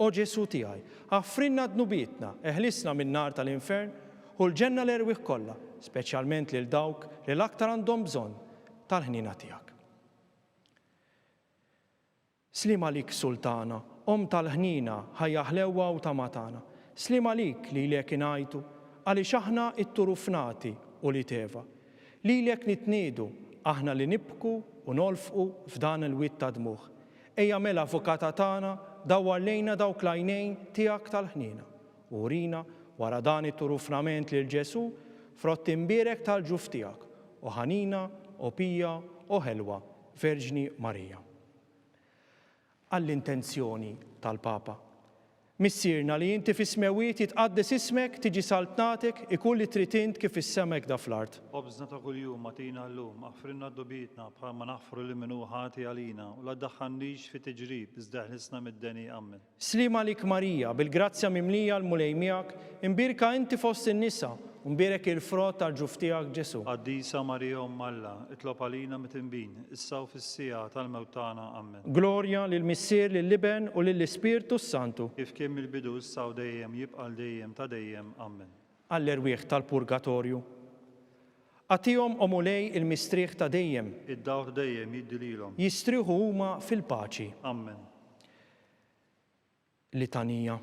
O Ġesu tiegħi, ħaffrinna dnubietna, eħlisna min-nar tal-infern u l-ġenna l-erwieħ kollha, speċjalment lil dawk li l-aktar għandhom bżonn tal-ħnina tiegħek. Slima lik Sultana, Om tal-ħnina, ħajja ħlewwa u tamatana. Slima lik li lek inajtu, għaliex aħna it-turufnati u li teva. Li lek nitniedu, aħna li nibku u nolfqu f'dan il-witt ta' dmuħ. Ejja mela avukata tagħna dawwar lejna dawk l-għajnejn tiegħek tal-ħnina. U urina wara dan it-turufnament lil Ġesu frott imbierek tal-ġuf tiegħek u ħanina u pija u ħelwa, Verġni Marija. Għall-intenzjoni tal-Papa. Missierna li inti fis-smewiet jitqaddes ismek, tiġi saltnatek, ikun li trid int kif is-semek da fl-art. Obżna ta' kuljum matina llum, aħfrinna d-dubietna bħalma naħfru li minnu ħati għalina u la ddaħħalniex fi tiġrib iżda ħlisna mid-deni. Amen. Slima lik Marija, bil-grazzja mimlija l-mulej miegħek, imbirka inti fost in-nisa, imbirek il-frott tal-ġuf tiegħek Ġesu. Qaddisa Marija Umm Alla, itlob għalina mit-tinbin, issa u fis-sija tal-mewt tagħna. Amen. Glorja lill-Missier, lill-Liben u lill-Ispirtu Santu. Kif kien mill-bidu issa u dejjem jibqa' dejjem ta' dejjem. Amen. Għall-erwieħ tal-Purgatorju. Għatihom omulej il-mistrieħ ta' dejjem. Id-dawk dejjem jiddililhom. Jistrieħu huma fil-paċi. Amen. Litanija.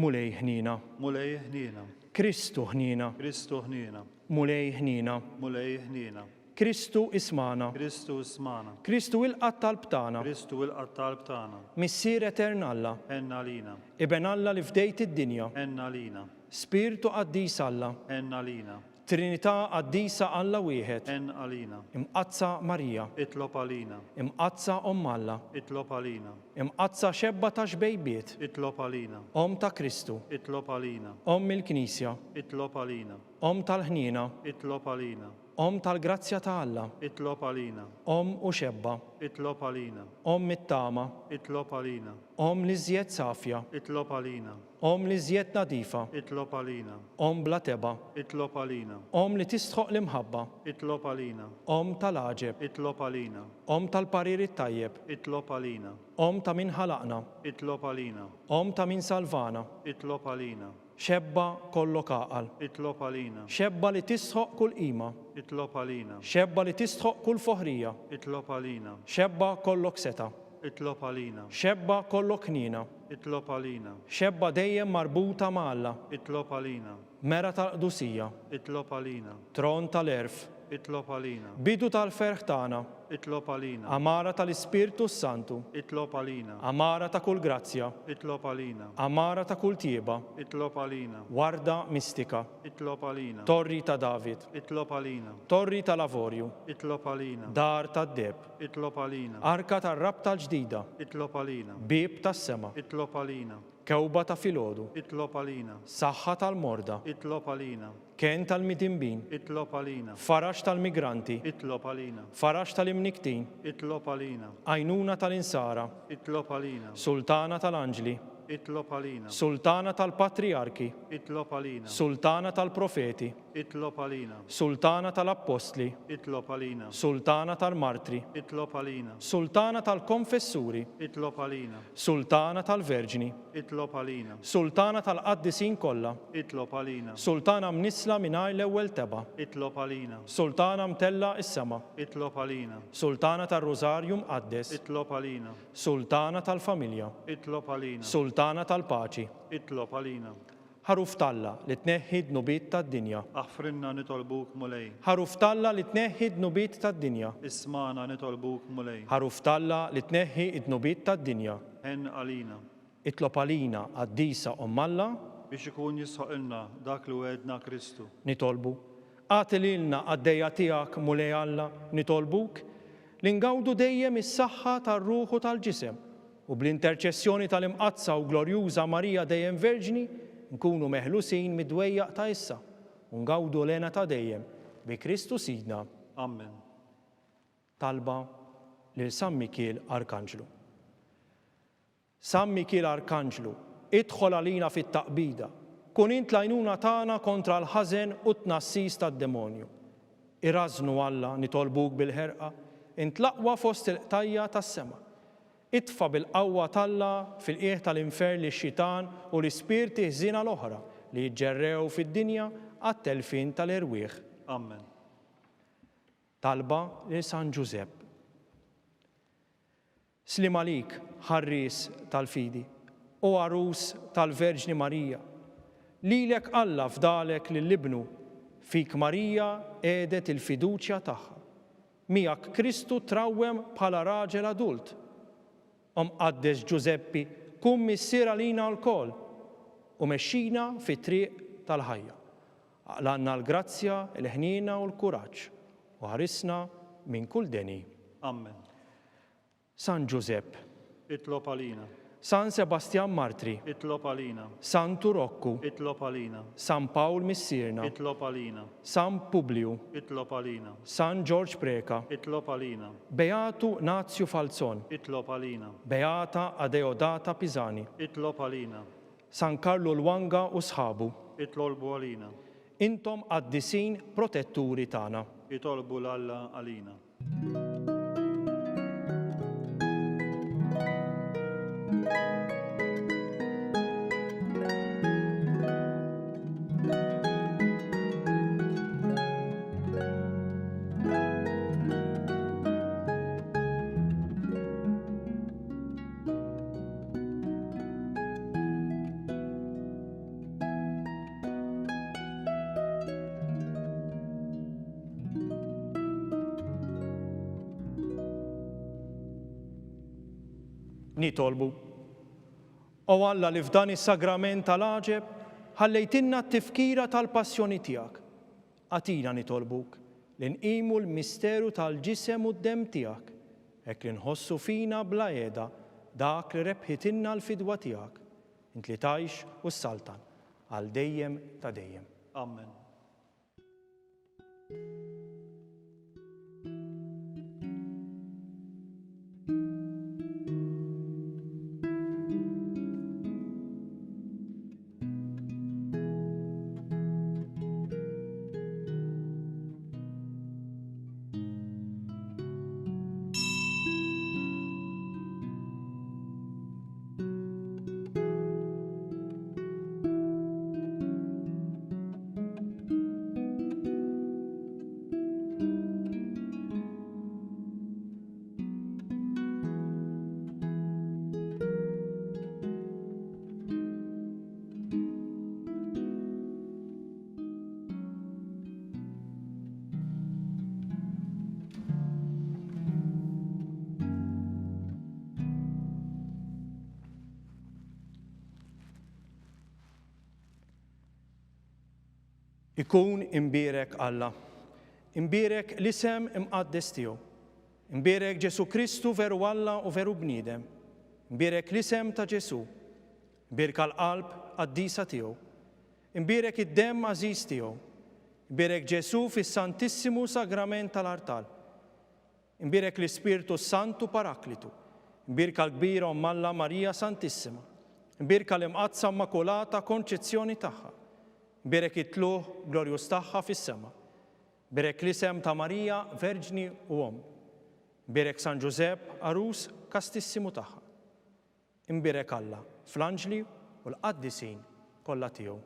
Mulej ħnina. Mulej ħnina. Kristu ħnina. Kristu ħnina. Mulej ħnina. Mulej ħnina. Kristu ismana. Kristu ismana. Kristu il-qatt talb-tagħna. Kristu il-qatt talb-tagħna. Missier etern Alla. Enna lina. Iben Alla li fdejt id-dinja. Enna lina. Spiritu qaddis Alla. Enna lina. Trinità qaddisa Alla wieħed. Enna lina. Imqazza Marija. Itlob għalina. Imqazza Omm Alla. Itlob għalina. Imqazza xebba ta' xbejbiet. Itlob għalina. Om ta' Kristu. Itlob għalina. Om il-Knisja. Itlob għalina. Om tal-ħnina. Itlob għalina. Om tal-grazzja ta' Alla. Itlob għalina. Om u xebba. Itlob għalina. Om it-tama. Itlob għalina. Om li żjed safja. Itlob għalina. Om li żjed nadifa. Itlob għalina. Om bla teba. Itlob għalina. Om li tistħoq l-imħabba. Itlob għalina. Om tal-aġeb. Itlob għalina. Om tal-parir it-tajjeb. Itlob għalina. Om ta' min ħalaqna. Itlob għalina. Om ta' min salvana. Itlob għalina. Xebba kollok aqal. Itlob għalina. Xebba li tisħoq kull qima. Itlob għalina. Xebba li tisħoq kull foħrija. Itlob għalina. Xebba kollok seta. Itlob għalina. Xebba kollok ħnina. Itlob għalina. Xebba dejjem marbuta ma' Alla. Itlob għalina. Mera tal-qdusija. Itlob għalina. Tron tal-erf. Itlob għalina. Bidu tal-ferħ tagħna. Itlob għalina. Amara tal-Ispirtu Santu, Itlob għalina. amara ta' kull grazzja, Itlob għalina. amara ta' kull tieba, Itlob għalina. warda mistika, Itlob għalina. torri ta' David, Itlob għalina. torri tal-Avorju, Itlob għalina. dar tad-deb, Itlob għalina. arka tar-rab tal-ġdida, Itlob għalina. bib tas-sema, Itlob għalina. kewba ta' filgħodu, Itlob għalina. saħħa tal-morda, Itlob għalina. ken tal-mitinbin, Itlob għalina. farax tal-migranti, Itlob għalina. farax tal-imniktin, Itlob għalina. għajnuna tal-insara, Itlob għalina. sultana tal-anġli, Itlob għalina. sultana tal-patriarki, Itlob għalina. sultana tal-profeti, Itlob għalina. sultana tal-apostli, Itlob għalina. sultana tal-martri, Itlob għalina. sultana tal-konfessuri, Itlob għalina. sultana tal-verġni, Itlob għalina. sultana tal-qaddisin kollha, Itlob għalina. sultana mnisla mingħajr l-ewwel teba, Itlob għalina. sultana mtella is-sema, Itlob għalina. sultana tar-Rożarju mqaddes, Itlob għalina. sultana tal-familja, Itlob għalina. sultana tal-paċi, Itlob għalina. ħaruf talla li tneħħi d-nubiet tad-dinja, Aħfrinna nitolbuk mulej. ħaruf talla li tneħħi d-nubiet tad-dinja, Ismana nitolbuk mulej. ħaruf talla li tneħħi d-nubiet tad-dinja, Hen għalina. itlob għalina għaddisa Alla, Biex ikun jisħoqilna dak li wedna Kristu. nitolbu. Għati lilna għaddejja tiegħek mulej Alla, nitolbuk, li ngawdu dejjem is-saħħa tar-ruħu tal-ġisem u bl-interċessjoni tal-imqazza u glorjuża Marija dejjem Verġni nkunu meħlusin mid-dwejjaq ta' issa u ngawdu lena ta' dejjem bi Kristu Sidna. Amen. Talba lil San Mikiel Arkanġlu. San Mikiel Arkanġlu, idħol għalina fit-taqbida, kun int l-għajnuna tagħna kontra l-ħażen u t-tnassis tad-demonju. Irażnu Alla nitolbuk bil-ħerqa, int l-aqwa fost il-qtajja tas-sema. Itfa bil-qawwa Alla fil-qieħ tal-infer li xitan u l-ispirti ħżina l-oħra li jġerrew fid-dinja għat-telfin tal-irwieħ. Amen. Talba lil San Giuseppe. Slim għalik ħarris tal-fidi u għarus tal-Verġni Marija. Lilek Alla fdalek lill-ibnu, fik Marija edet il-fiduċja tagħha. Miegħek Kristu trawwem bħala raġel adult. Qaddes Giuseppi kun missier għalina l-kol u mexxina fit-triq tal-ħajja. Aqlanna l-grazzja, il-ħnina u l-kuraġġ u ħarisna minn kull deni. Amen. San Giuseppe, Itlob għalina. San Sebastian Martri, Itlob għalina. San Turokku, Itlob għalina. San Paul Missirna, Itlob għalina. San Publiu, Itlob għalina. San George Preka, Itlob għalina. Beatu Nazio Falzon, Itlob għalina. Beata Adeodata Pisani, Itlob għalina. San Carlo Luanga u sħabu. Itlolbu għalina. Intom għaddisin protetturi tagħna. Itolbu l-Alla għalina. Nitolbu. O Alla li f'dan is-sagrament tal-aġeb ħallejtinna t-tifkira tal-passjoni tiegħek. Għatina nitolbuk li nqimu l-misteru tal-ġisem u d-dem tiegħek, hekk li nħossu fina bla qiegħda dak li rebħitinna l-fidwa tiegħek. Int li tgħix u s-saltan għal dejjem ta' dejjem. Amen. ikun imbierek Alla. Imbierek l-isem imqaddes tiegħu. Imbierek Ġesu Kristu veru Alla u veru bniedem. Imbierek l-isem ta' Ġesu. Imbierek l-qalb qaddisa tiegħu. Imbierek id-demm għażiż tiegħu. Imbierek Ġesu fis-Santissimu Sagrament tal-Artal. Imbierek l-Ispirtu Santu Paraklitu. Imbierek l-kbira Alla Marija Santissima. Imbierek l-imqazza Immakulata Konċezzjoni tagħha. Imbierek it-tluħ glorjus tagħha fis-sema. Imbierek l-isem ta' Marija Verġni u Om. Imbierek San Ġusepp Arus Kastissimu tagħha. Imbierek Alla fl-anġli u l-qaddisin kollha tiegħu.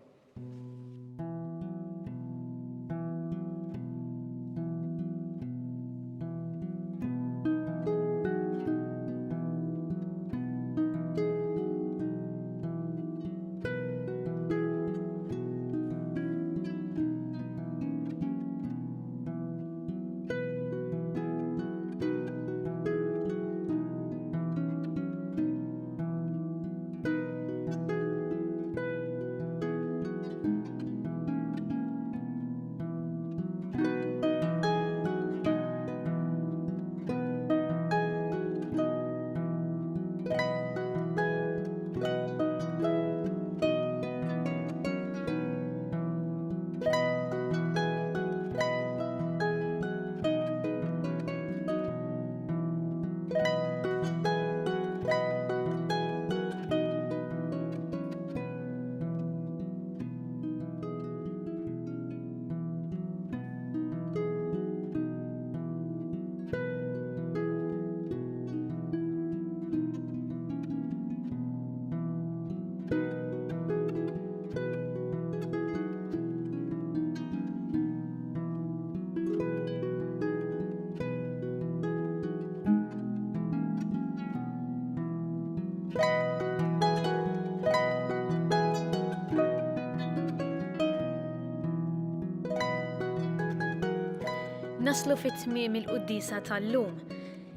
Naslu fit-tmiem il-Quddisa tal-lum.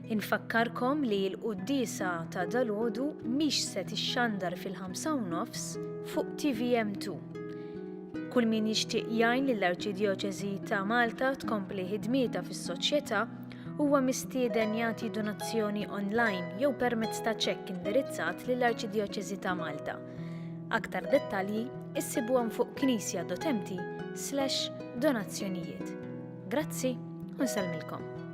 Infakkarkom li l-Quddisa ta' dalgħodu mhix se tixxandar fil-5:30 fuq TVM2. Kull min jixtieq jgħin lill-Arċidjoċeżi ta' Malta tkompli ħidmietha fis-soċjetà huwa mistieden jagħti donazzjoni online jew permezz ta' ċekk indirizzat lill-Arċidjoċeżi ta' Malta. Aktar dettalji issibuhom fuq knisja.mt/donazzjonijiet. Grazzi u nsalmilkom.